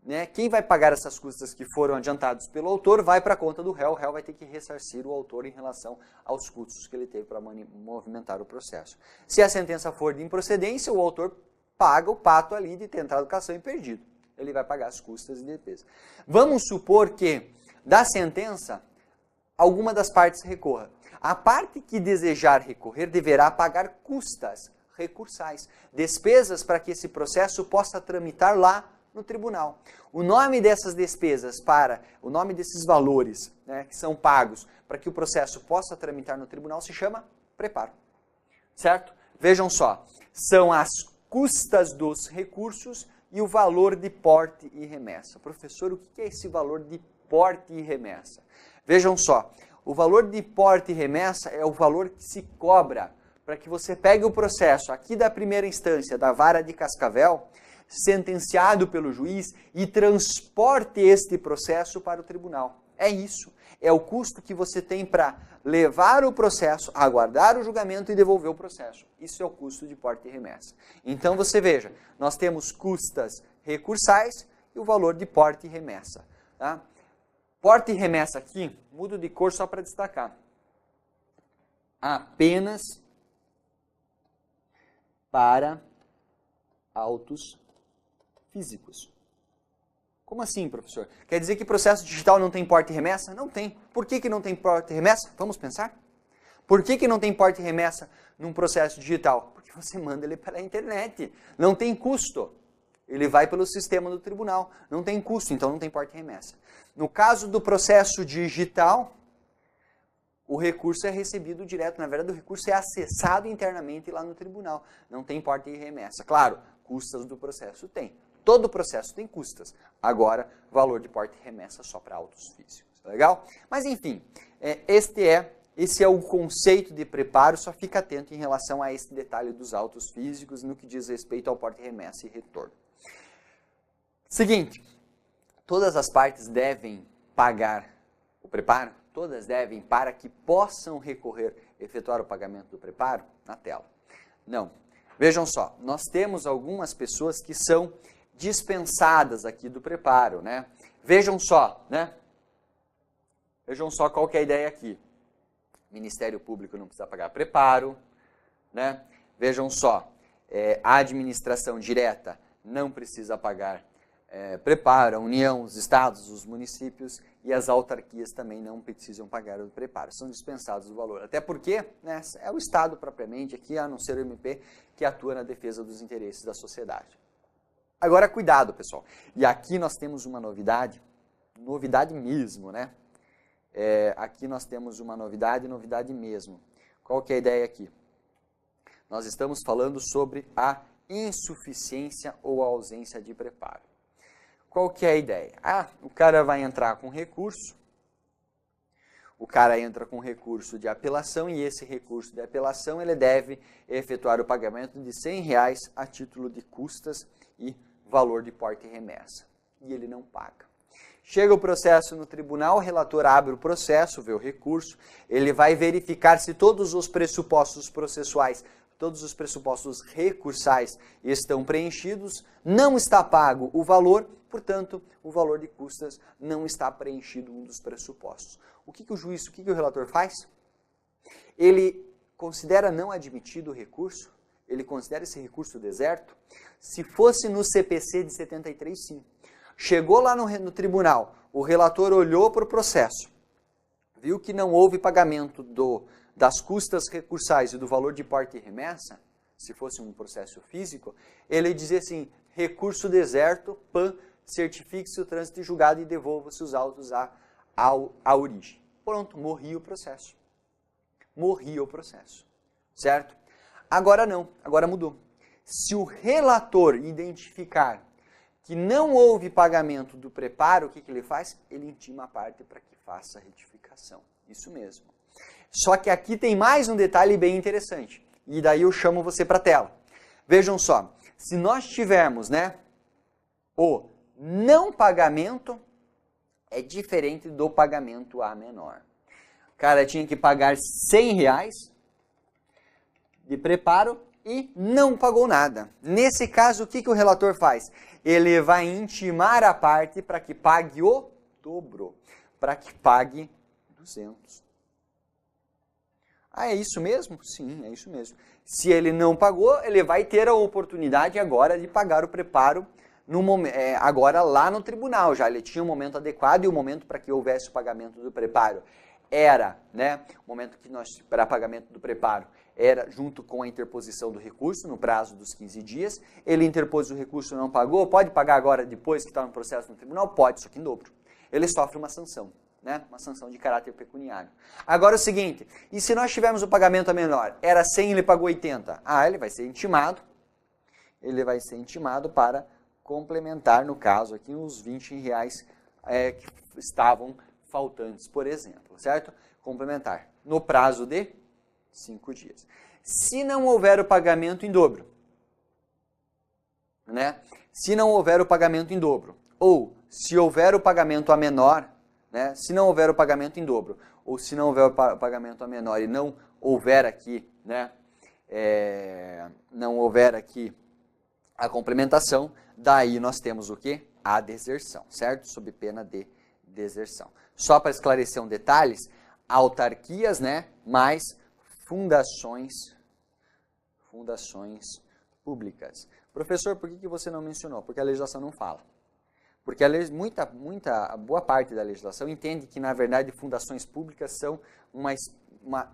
né, quem vai pagar essas custas que foram adiantadas pelo autor vai para a conta do réu. O réu vai ter que ressarcir o autor em relação aos custos que ele teve para movimentar o processo. Se a sentença for de improcedência, o autor paga o pato ali de ter entrado com a ação e perdido. Ele vai pagar as custas de defesa. Vamos supor que, da sentença, alguma das partes recorra. A parte que desejar recorrer deverá pagar custas recursais, despesas para que esse processo possa tramitar lá no tribunal. O nome dessas despesas o nome desses valores, né, que são pagos para que o processo possa tramitar no tribunal se chama preparo. Certo? Vejam só, são as custas dos recursos e o valor de porte e remessa. Professor, o que é esse valor de porte e remessa? Vejam só, o valor de porte e remessa é o valor que se cobra para que você pegue o processo aqui da primeira instância, da vara de Cascavel, sentenciado pelo juiz e transporte este processo para o tribunal. É isso. É o custo que você tem para levar o processo, aguardar o julgamento e devolver o processo. Isso é o custo de porte e remessa. Então você veja, nós temos custas recursais e o valor de porte e remessa. Tá? Porte e remessa aqui, mudo de cor só para destacar. Apenas para autos físicos. Como assim, professor? Quer dizer que processo digital não tem porte e remessa? Não tem. Por que não tem porte e remessa? Vamos pensar. Por que não tem porte e remessa num processo digital? Porque você manda ele pela internet. Não tem custo. Ele vai pelo sistema do tribunal. Não tem custo, então não tem porte e remessa. No caso do processo digital, o recurso é recebido direto. Na verdade, o recurso é acessado internamente lá no tribunal. Não tem porte e remessa. Claro, custas do processo tem. Todo processo tem custas. Agora, valor de porte e remessa só para autos físicos. Legal? Mas, enfim, esse é o conceito de preparo. Só fica atento em relação a esse detalhe dos autos físicos no que diz respeito ao porte e remessa e retorno. Seguinte, todas as partes devem pagar o preparo? Todas devem para que possam recorrer, efetuar o pagamento do preparo? Na tela. Não. Vejam só, nós temos algumas pessoas que são dispensadas aqui do preparo, né? Vejam só, né? Vejam só qual que é a ideia aqui. Ministério Público não precisa pagar preparo, né? Vejam só, a administração direta não precisa pagar preparo, a União, os estados, os municípios e as autarquias também não precisam pagar o preparo, são dispensados do valor. Até porque, né, é o Estado propriamente aqui, a não ser o MP, que atua na defesa dos interesses da sociedade. Agora, cuidado, pessoal. E aqui nós temos uma novidade mesmo, né? Aqui nós temos uma novidade mesmo. Qual que é a ideia aqui? Nós estamos falando sobre a insuficiência ou ausência de preparo. Qual que é a ideia? O cara vai entrar com recurso, o cara entra com recurso de apelação e esse recurso de apelação ele deve efetuar o pagamento de R$100 a título de custas e valor de porte e remessa. E ele não paga. Chega o processo no tribunal, o relator abre o processo, vê o recurso, ele vai verificar se todos os pressupostos processuais, todos os pressupostos recursais estão preenchidos, não está pago o valor, portanto, o valor de custas não está preenchido um dos pressupostos. O que o juiz, o que o relator faz? Ele considera não admitido o recurso, ele considera esse recurso deserto. Se fosse no CPC de 73, sim. Chegou lá no tribunal, o relator olhou para o processo, viu que não houve pagamento das custas recursais e do valor de porte e remessa, se fosse um processo físico, ele dizia assim, recurso deserto, PAN, certifique-se o trânsito de julgado e devolva-se os autos à origem. Pronto, morria o processo. Morria o processo, certo? Agora não, agora mudou. Se o relator identificar que não houve pagamento do preparo, o que ele faz? Ele intima a parte para que faça a retificação. Isso mesmo. Só que aqui tem mais um detalhe bem interessante. E daí eu chamo você para a tela. Vejam só, se nós tivermos, né, o não pagamento, é diferente do pagamento a menor. O cara tinha que pagar R$100 de preparo e não pagou nada. Nesse caso, o que o relator faz? Ele vai intimar a parte para que pague o dobro, para que pague 200. É isso mesmo? Sim, é isso mesmo. Se ele não pagou, ele vai ter a oportunidade agora de pagar o preparo agora lá no tribunal. Já ele tinha um momento adequado e o momento para que houvesse o pagamento do preparo era, né, o momento que para pagamento do preparo era junto com a interposição do recurso, no prazo dos 15 dias. Ele interpôs o recurso e não pagou, pode pagar agora depois que está no processo no tribunal? Pode, só que em dobro. Ele sofre uma sanção, né? Uma sanção de caráter pecuniário. Agora o seguinte, e se nós tivermos o pagamento a menor? Era 100, ele pagou 80. Ele vai ser intimado para complementar, no caso aqui, os R$20 que estavam faltantes, por exemplo, certo? Complementar, no prazo de 5 dias. Se não houver o pagamento em dobro, né? Se não houver o pagamento em dobro, ou se houver o pagamento a menor, né? Se não houver o pagamento em dobro, ou se não houver o pagamento a menor e não houver aqui, né? Não houver aqui a complementação, daí nós temos o quê? A deserção, certo? Sob pena de deserção. Só para esclarecer um detalhe, autarquias, né? Mais fundações públicas. Professor, por que você não mencionou? Porque a legislação não fala. Porque boa parte da legislação entende que, na verdade, fundações públicas são uma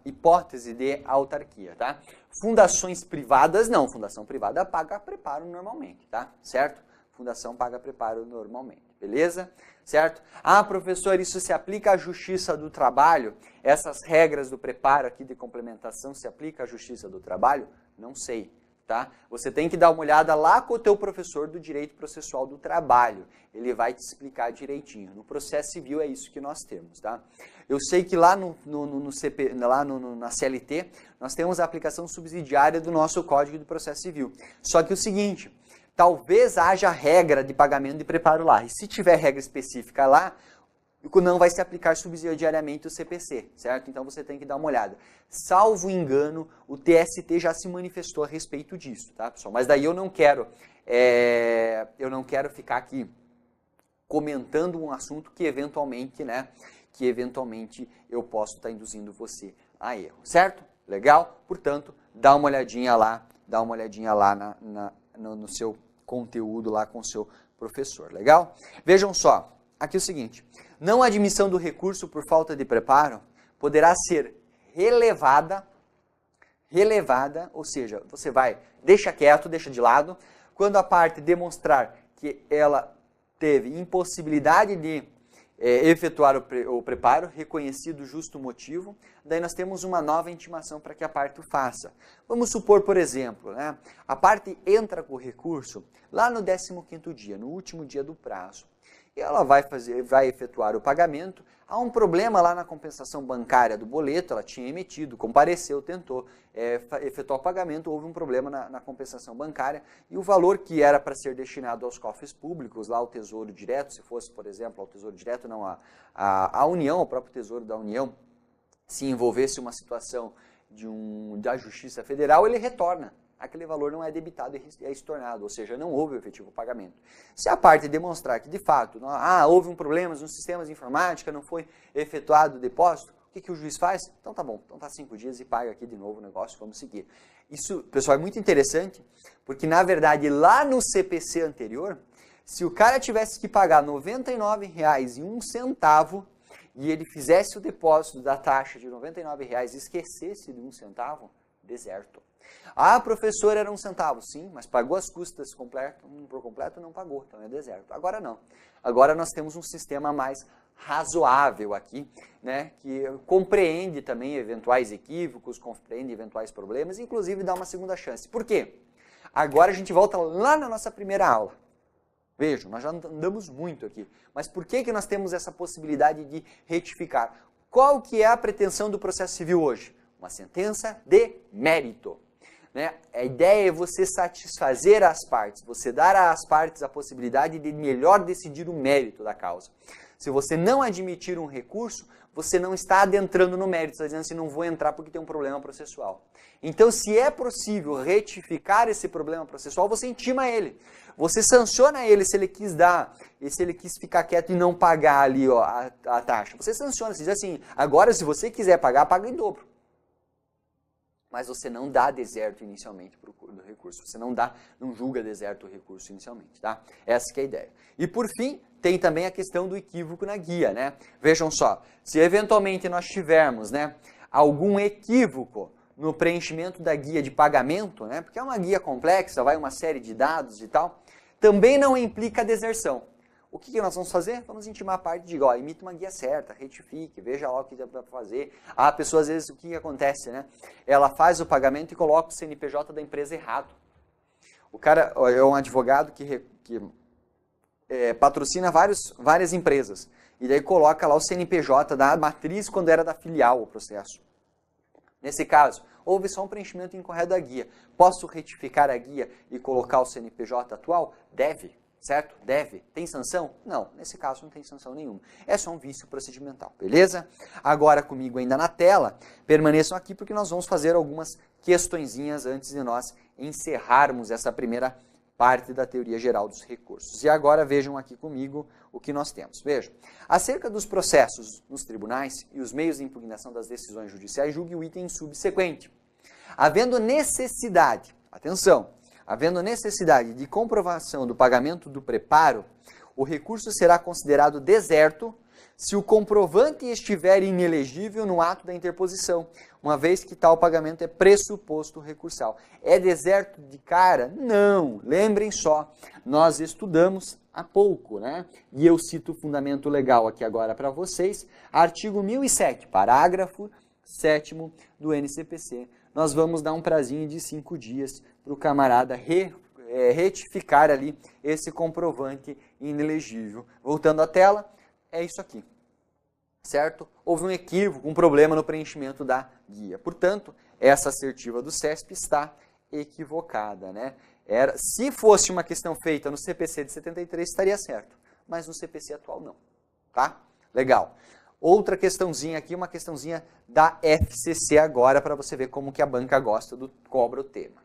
hipótese de autarquia, tá? Fundações privadas, não. Fundação privada paga preparo normalmente, tá? Certo? Fundação paga preparo normalmente, beleza? Certo? Professor, isso se aplica à Justiça do Trabalho? Essas regras do preparo aqui de complementação se aplica à Justiça do Trabalho? Não sei, tá? Você tem que dar uma olhada lá com o teu professor do Direito Processual do Trabalho. Ele vai te explicar direitinho. No processo civil é isso que nós temos, tá? Eu sei que lá na CLT nós temos a aplicação subsidiária do nosso Código de Processo Civil. Só que o seguinte, talvez haja regra de pagamento de preparo lá. E se tiver regra específica lá, não vai se aplicar subsidiariamente o CPC, certo? Então você tem que dar uma olhada. Salvo engano, o TST já se manifestou a respeito disso, tá, pessoal? Mas daí eu não quero ficar aqui comentando um assunto que eventualmente, né, eu posso estar induzindo você a erro, certo? Legal? Portanto, dá uma olhadinha lá no seu conteúdo lá com o seu professor, legal? Vejam só, aqui é o seguinte, não admissão do recurso por falta de preparo poderá ser relevada, ou seja, você deixa quieto, deixa de lado, quando a parte demonstrar que ela teve impossibilidade de efetuar o preparo, reconhecido o justo motivo, daí nós temos uma nova intimação para que a parte o faça. Vamos supor, por exemplo, né, a parte entra com o recurso lá no 15º dia, no último dia do prazo, e ela vai efetuar o pagamento. Há um problema lá na compensação bancária do boleto, ela tinha emitido, compareceu, tentou efetuar o pagamento, houve um problema na compensação bancária e o valor que era para ser destinado aos cofres públicos, lá ao Tesouro Direto, se fosse, por exemplo, ao Tesouro Direto, não à União, ao próprio Tesouro da União, se envolvesse uma situação da Justiça Federal, ele retorna. Aquele valor não é debitado e é estornado, ou seja, não houve o efetivo pagamento. Se a parte demonstrar que, de fato, houve um problema nos sistemas de informática, não foi efetuado o depósito, o que o juiz faz? Então tá bom, então tá 5 dias e paga aqui de novo o negócio, vamos seguir. Isso, pessoal, é muito interessante, porque, na verdade, lá no CPC anterior, se o cara tivesse que pagar R$ 99,01 e ele fizesse o depósito da taxa de R$ 99,00 e esquecesse de 1 centavo, deserto. Ah, professor, era 1 centavo. Sim, mas pagou as custas por completo? Não pagou, então é deserto. Agora não. Agora nós temos um sistema mais razoável aqui, né, que compreende também eventuais equívocos, compreende eventuais problemas, inclusive dá uma segunda chance. Por quê? Agora a gente volta lá na nossa primeira aula. Vejam, nós já andamos muito aqui. Mas por que nós temos essa possibilidade de retificar? Qual que é a pretensão do processo civil hoje? Uma sentença de mérito. Né? A ideia é você satisfazer as partes, você dar às partes a possibilidade de melhor decidir o mérito da causa. Se você não admitir um recurso, você não está adentrando no mérito, está dizendo assim, não vou entrar porque tem um problema processual. Então, se é possível retificar esse problema processual, você intima ele. Você sanciona ele se ele quis ficar quieto e não pagar ali a taxa. Você sanciona, você diz assim, agora se você quiser pagar, paga em dobro. Mas você não dá deserto inicialmente do recurso. Você não julga deserto o recurso inicialmente, tá? Essa que é a ideia. E por fim, tem também a questão do equívoco na guia, né? Vejam só, se eventualmente nós tivermos, né, algum equívoco no preenchimento da guia de pagamento, né, porque é uma guia complexa, vai uma série de dados e tal, também não implica deserção. O que nós vamos fazer? Vamos intimar a parte de, imita uma guia certa, retifique, veja lá o que dá para fazer. A pessoa, às vezes, o que acontece, né? Ela faz o pagamento e coloca o CNPJ da empresa errado. O cara é um advogado que patrocina várias empresas. E daí coloca lá o CNPJ da matriz quando era da filial o processo. Nesse caso, houve só um preenchimento incorreto da guia. Posso retificar a guia e colocar o CNPJ atual? Deve. Certo? Deve. Tem sanção? Não, nesse caso não tem sanção nenhuma. É só um vício procedimental, beleza? Agora comigo ainda na tela, permaneçam aqui porque nós vamos fazer algumas questõezinhas antes de nós encerrarmos essa primeira parte da teoria geral dos recursos. E agora vejam aqui comigo o que nós temos. Vejam, acerca dos processos nos tribunais e os meios de impugnação das decisões judiciais, julgue o item subsequente. Havendo necessidade, atenção, havendo necessidade de comprovação do pagamento do preparo, o recurso será considerado deserto se o comprovante estiver inelegível no ato da interposição, uma vez que tal pagamento é pressuposto recursal. É deserto de cara? Não! Lembrem só, nós estudamos há pouco, né? E eu cito o fundamento legal aqui agora para vocês, artigo 1007, parágrafo 7º do NCPC. Nós vamos dar um prazinho de 5 dias para o camarada retificar ali esse comprovante inelegível. Voltando à tela, é isso aqui, certo? Houve um equívoco, um problema no preenchimento da guia. Portanto, essa assertiva do CESP está equivocada, né? Se fosse uma questão feita no CPC de 73, estaria certo, mas no CPC atual não, tá? Legal. Outra questãozinha aqui, uma questãozinha da FCC agora, para você ver como que a banca gosta do cobra o tema.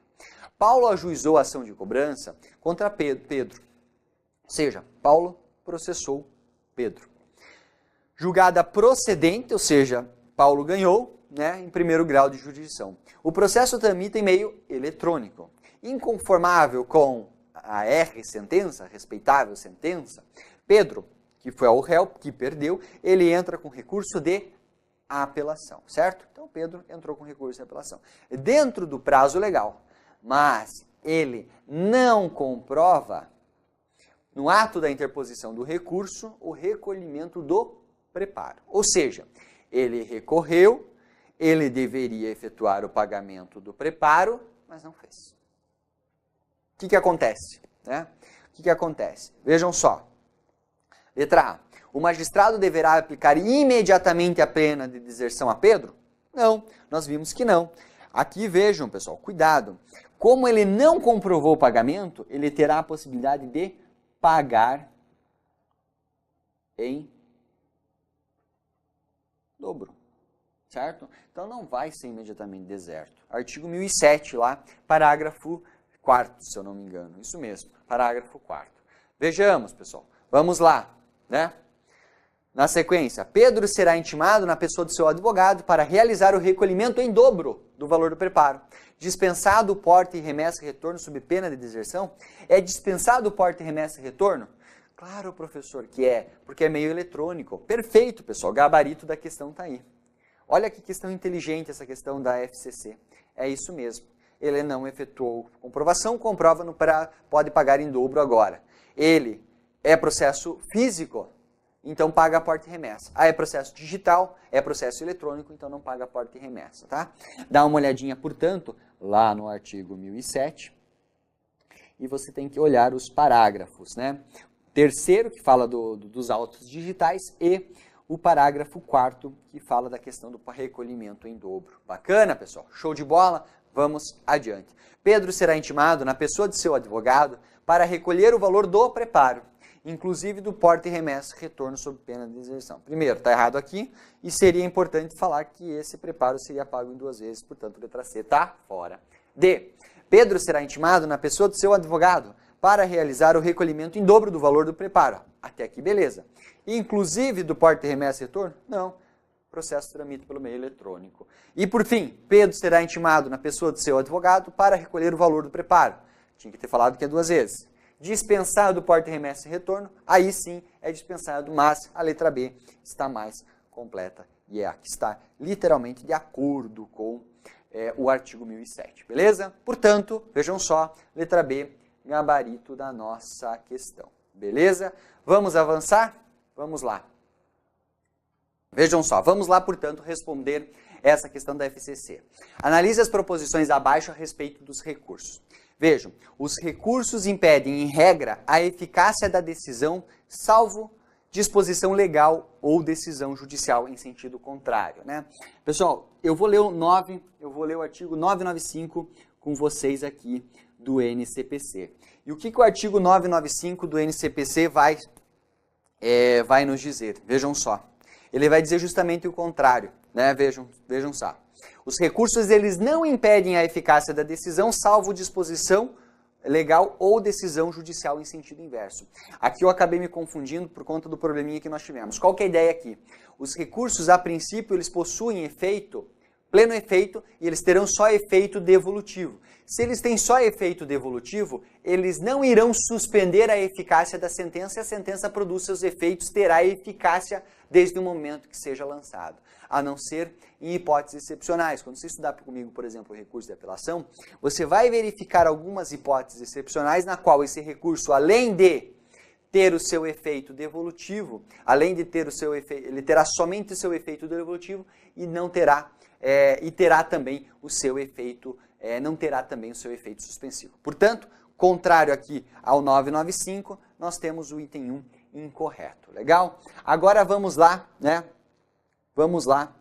Paulo ajuizou a ação de cobrança contra Pedro. Ou seja, Paulo processou Pedro. Julgada procedente, ou seja, Paulo ganhou, né, em primeiro grau de jurisdição. O processo tramita em meio eletrônico. Inconformável com a sentença, respeitável sentença, Pedro, que foi ao réu, que perdeu, ele entra com recurso de apelação, certo? Então, Pedro entrou com recurso de apelação. Dentro do prazo legal, mas ele não comprova, no ato da interposição do recurso, o recolhimento do preparo. Ou seja, ele recorreu, ele deveria efetuar o pagamento do preparo, mas não fez. O que acontece? Né? O que acontece? Vejam só. Letra A. O magistrado deverá aplicar imediatamente a pena de deserção a Pedro? Não, nós vimos que não. Aqui vejam, pessoal, cuidado. Como ele não comprovou o pagamento, ele terá a possibilidade de pagar em dobro, certo? Então não vai ser imediatamente deserto. Artigo 1007 lá, parágrafo 4º, se eu não me engano. Isso mesmo, parágrafo 4º. Vejamos, pessoal. Vamos lá, né? Na sequência, Pedro será intimado na pessoa do seu advogado para realizar o recolhimento em dobro do valor do preparo. Dispensado o porte e remessa e retorno sob pena de deserção? É dispensado o porte e remessa e retorno? Claro, professor, que é, porque é meio eletrônico. Perfeito, pessoal, gabarito da questão está aí. Olha que questão inteligente essa questão da FCC. É isso mesmo. Ele não efetuou comprovação, comprova no pode pagar em dobro agora. Ele é processo físico, então paga porte e remessa. Ah, é processo digital, é processo eletrônico, então não paga porte e remessa, tá? Dá uma olhadinha, portanto, lá no artigo 1007, e você tem que olhar os parágrafos, né? Terceiro, que fala dos autos digitais, e o parágrafo 4º, que fala da questão do recolhimento em dobro. Bacana, pessoal? Show de bola? Vamos adiante. Pedro será intimado na pessoa de seu advogado para recolher o valor do preparo, inclusive do porte e remessa, retorno sob pena de deserção. Primeiro, está errado aqui, e seria importante falar que esse preparo seria pago em 2 vezes, portanto, letra C está fora. D. Pedro será intimado na pessoa do seu advogado para realizar o recolhimento em dobro do valor do preparo. Até aqui, beleza. Inclusive do porte e remessa e retorno? Não. Processo tramita pelo meio eletrônico. E, por fim, Pedro será intimado na pessoa do seu advogado para recolher o valor do preparo. Tinha que ter falado que é 2 vezes. Dispensado o porte, remessa e retorno, aí sim é dispensado, mas a letra B está mais completa e é a que está literalmente de acordo com o artigo 1007, beleza? Portanto, vejam só, letra B, gabarito da nossa questão, beleza? Vamos avançar? Vamos lá. Vejam só, vamos lá, portanto, responder essa questão da FCC. Analise as proposições abaixo a respeito dos recursos. Vejam, os recursos impedem, em regra, a eficácia da decisão, salvo disposição legal ou decisão judicial em sentido contrário, né? Pessoal, eu vou ler o artigo 995 com vocês aqui do NCPC. E o que o artigo 995 do NCPC vai nos dizer? Vejam só. Ele vai dizer justamente o contrário, né? Vejam só. Os recursos, eles não impedem a eficácia da decisão, salvo disposição legal ou decisão judicial em sentido inverso. Aqui eu acabei me confundindo por conta do probleminha que nós tivemos. Qual que é a ideia aqui? Os recursos, a princípio, eles possuem efeito, pleno efeito, e eles terão só efeito devolutivo. Se eles têm só efeito devolutivo, eles não irão suspender a eficácia da sentença, e a sentença produz seus efeitos, terá eficácia desde o momento que seja lançado. A não ser em hipóteses excepcionais. Quando você estudar comigo, por exemplo, o recurso de apelação, você vai verificar algumas hipóteses excepcionais na qual esse recurso, além de ter o seu efeito devolutivo, além de ter o seu efeito, ele terá somente o seu efeito devolutivo e não terá e terá também o seu efeito, não terá também o seu efeito suspensivo. Portanto, contrário aqui ao 995, nós temos o item 1 incorreto. Legal? Agora vamos lá, né? Vamos lá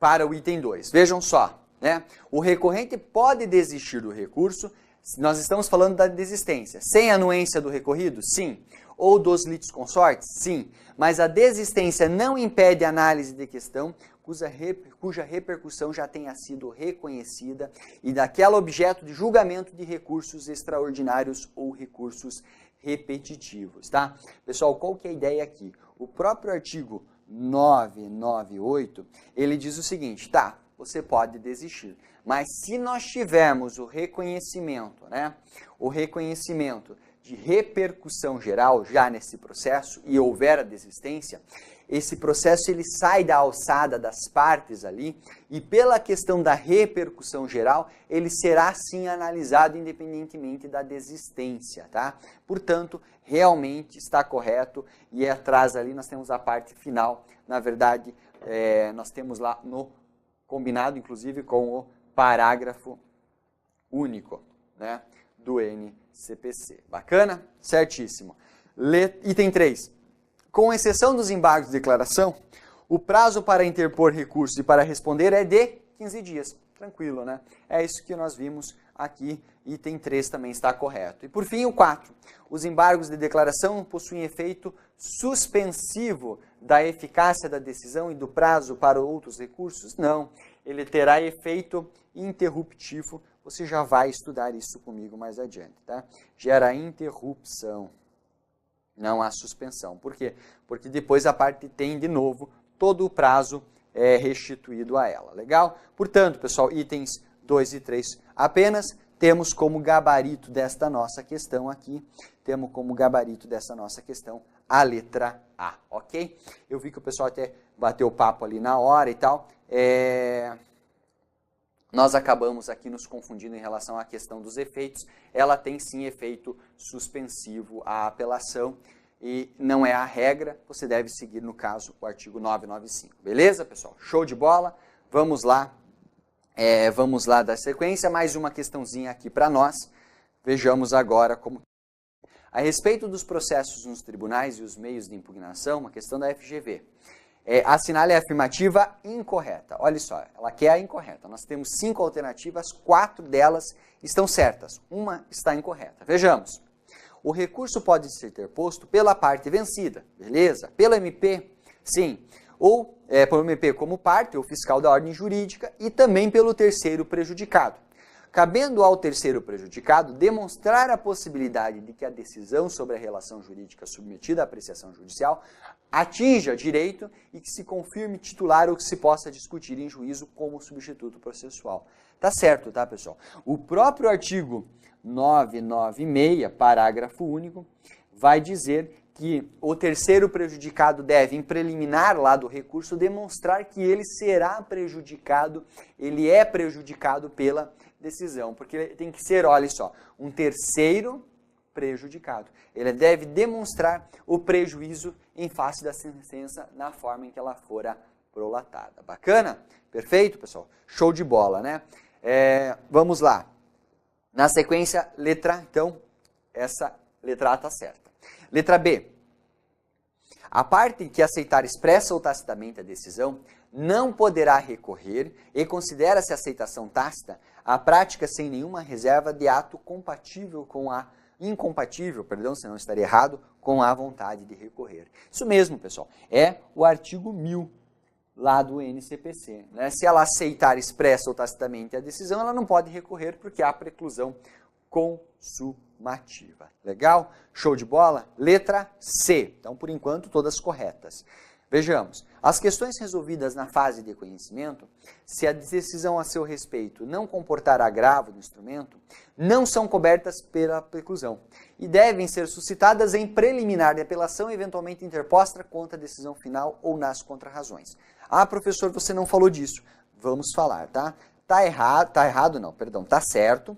para o item 2. Vejam só, né? O recorrente pode desistir do recurso Nós estamos falando da desistência. Sem anuência do recorrido? Sim. Ou dos litisconsortes? Sim. Mas a desistência não impede a análise de questão cuja repercussão já tenha sido reconhecida e daquela objeto de julgamento de recursos extraordinários ou recursos repetitivos, tá? Pessoal, qual que é a ideia aqui? O próprio artigo 998, ele diz o seguinte, tá, você pode desistir, mas se nós tivermos o reconhecimento, né, o reconhecimento de repercussão geral já nesse processo e houver a desistência, esse processo ele sai da alçada das partes ali e pela questão da repercussão geral, ele será sim analisado independentemente da desistência, tá? Portanto, realmente está correto e atrás ali nós temos a parte final, na verdade, nós temos lá no combinado, inclusive, com o parágrafo único, né, do NCPC. Bacana? Certíssimo. Item 3. Com exceção dos embargos de declaração, o prazo para interpor recurso e para responder é de 15 dias. Tranquilo, né? É isso que nós vimos aqui. Item 3 também está correto. E por fim, o 4. Os embargos de declaração possuem efeito suspensivo da eficácia da decisão e do prazo para outros recursos? Não. Ele terá efeito interruptivo. Você já vai estudar isso comigo mais adiante, tá? Gera interrupção. Não há suspensão. Por quê? Porque depois a parte tem, de novo, todo o prazo restituído a ela. Legal? Portanto, pessoal, itens 2 e 3 apenas temos como gabarito desta nossa questão aqui, temos como gabarito dessa nossa questão a letra A, ok? Eu vi que o pessoal até bateu o papo ali na hora e tal. Nós acabamos aqui nos confundindo em relação à questão dos efeitos. Ela tem sim efeito suspensivo à apelação e não é a regra, você deve seguir, no caso, o artigo 995. Beleza, pessoal? Show de bola? Vamos lá dar sequência. Mais uma questãozinha aqui para nós. Vejamos agora como... A respeito dos processos nos tribunais e os meios de impugnação, uma questão da FGV. Assinale a afirmativa incorreta. Olha só, ela quer a incorreta. Nós temos 5 alternativas, 4 delas estão certas, uma está incorreta. Vejamos. O recurso pode ser interposto pela parte vencida, beleza? Pelo MP, sim. Ou pelo MP como parte, ou fiscal da ordem jurídica, e também pelo terceiro prejudicado. Cabendo ao terceiro prejudicado demonstrar a possibilidade de que a decisão sobre a relação jurídica submetida à apreciação judicial atinja direito e que se confirme titular ou que se possa discutir em juízo como substituto processual. Tá certo, tá, pessoal? O próprio artigo 996, parágrafo único, vai dizer que o terceiro prejudicado deve, em preliminar lá do recurso, demonstrar que ele será prejudicado, ele é prejudicado pela decisão, porque tem que ser, olha só, um terceiro prejudicado. Ele deve demonstrar o prejuízo em face da sentença na forma em que ela fora prolatada. Bacana? Perfeito, pessoal? Show de bola, né? Vamos lá. Na sequência, letra, então, essa letra A está certa. Letra B. A parte que aceitar expressa ou tacitamente a decisão não poderá recorrer e considera-se aceitação tácita a prática sem nenhuma reserva de ato compatível com a incompatível, perdão, se não estaria errado, com a vontade de recorrer. Isso mesmo, pessoal, é o artigo 1000 lá do NCPC. Né? Se ela aceitar expressa ou tacitamente a decisão, ela não pode recorrer porque há preclusão consumativa. Legal? Show de bola? Letra C. Então, por enquanto, todas corretas. Vejamos, as questões resolvidas na fase de conhecimento, se a decisão a seu respeito não comportar agravo do instrumento, não são cobertas pela preclusão e devem ser suscitadas em preliminar de apelação, eventualmente interposta contra a decisão final ou nas contrarrazões. Ah, professor, você não falou disso. Vamos falar, tá? Tá certo.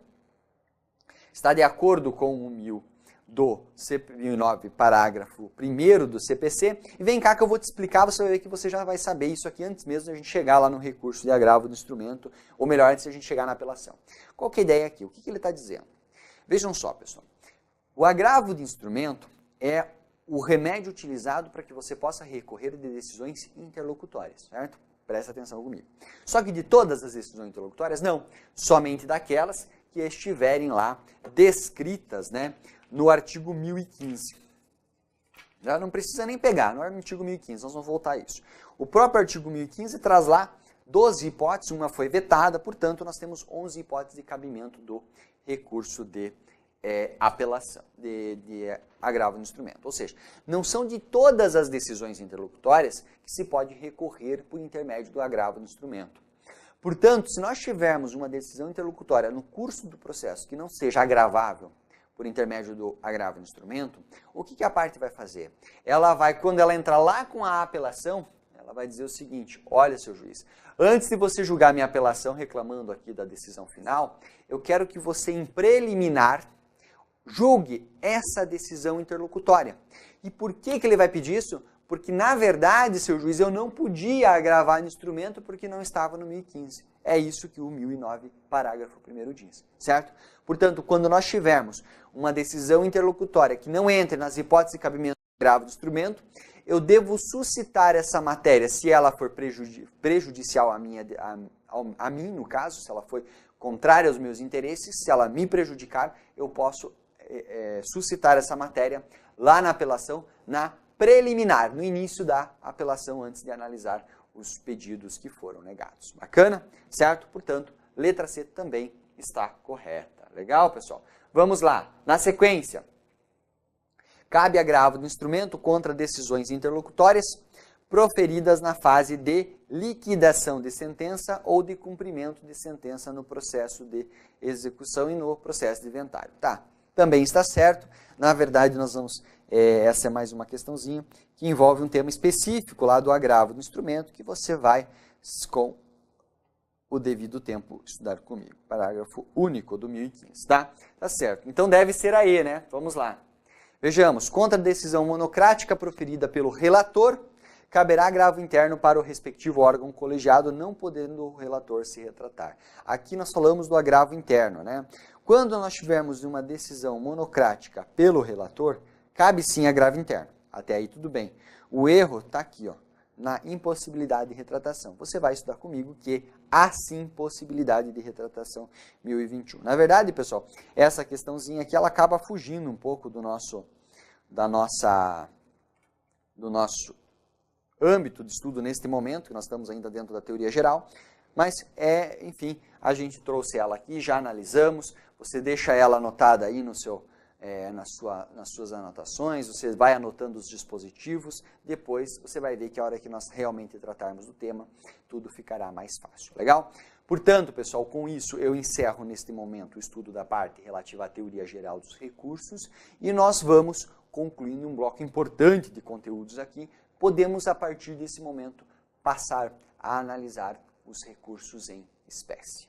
Está de acordo com o 1000 do CP9, parágrafo 1º do CPC, e vem cá que eu vou te explicar, você vai ver que você já vai saber isso aqui antes mesmo de a gente chegar lá no recurso de agravo do instrumento, ou melhor, antes de a gente chegar na apelação. Qual que é a ideia aqui? O que ele está dizendo? Vejam só, pessoal. O agravo de instrumento é o remédio utilizado para que você possa recorrer de decisões interlocutórias, certo? Presta atenção comigo. Só que de todas as decisões interlocutórias, não. Somente daquelas que estiverem lá descritas, né, no artigo 1015. Já não precisa nem pegar, no artigo 1015, nós vamos voltar a isso. O próprio artigo 1015 traz lá 12 hipóteses, uma foi vetada, portanto, nós temos 11 hipóteses de cabimento do recurso de apelação, de agravo no instrumento. Ou seja, não são de todas as decisões interlocutórias que se pode recorrer por intermédio do agravo no instrumento. Portanto, se nós tivermos uma decisão interlocutória no curso do processo que não seja agravável por intermédio do agravo no instrumento, o que a parte vai fazer? Ela vai, quando ela entrar lá com a apelação, ela vai dizer o seguinte: olha, seu juiz, antes de você julgar minha apelação reclamando aqui da decisão final, eu quero que você, em preliminar, julgue essa decisão interlocutória. E por que ele vai pedir isso? Porque, na verdade, seu juiz, eu não podia agravar no instrumento porque não estava no 1015. É isso que o 1009, parágrafo 1º diz, certo? Portanto, quando nós tivermos uma decisão interlocutória que não entre nas hipóteses de cabimento do agravo do instrumento, eu devo suscitar essa matéria se ela for prejudicial a mim, no caso, se ela for contrária aos meus interesses, se ela me prejudicar, eu posso suscitar essa matéria lá na apelação, na preliminar, no início da apelação, antes de analisar os pedidos que foram negados. Bacana? Certo? Portanto, letra C também está correta. Legal, pessoal? Vamos lá. Na sequência, cabe agravo do instrumento contra decisões interlocutórias proferidas na fase de liquidação de sentença ou de cumprimento de sentença no processo de execução e no processo de inventário. Tá? Também está certo. Na verdade, nós vamos... essa é mais uma questãozinha que envolve um tema específico lá do agravo do instrumento que você vai, com o devido tempo, estudar comigo. Parágrafo único do 1015, tá? Tá certo. Então deve ser a E, né? Vamos lá. Vejamos. Contra a decisão monocrática proferida pelo relator, caberá agravo interno para o respectivo órgão colegiado, não podendo o relator se retratar. Aqui nós falamos do agravo interno, né? Quando nós tivermos uma decisão monocrática pelo relator, cabe sim agravo interno. Até aí tudo bem. O erro está aqui, ó, na impossibilidade de retratação. Você vai estudar comigo que há sim possibilidade de retratação 1021. Na verdade, pessoal, essa questãozinha aqui ela acaba fugindo um pouco do nosso âmbito de estudo neste momento, que nós estamos ainda dentro da teoria geral, mas enfim, a gente trouxe ela aqui, já analisamos, você deixa ela anotada aí no seu nas suas anotações, você vai anotando os dispositivos, depois você vai ver que a hora que nós realmente tratarmos do tema, tudo ficará mais fácil, legal? Portanto, pessoal, com isso eu encerro neste momento o estudo da parte relativa à teoria geral dos recursos e nós vamos concluindo um bloco importante de conteúdos aqui, podemos a partir desse momento passar a analisar os recursos em espécie.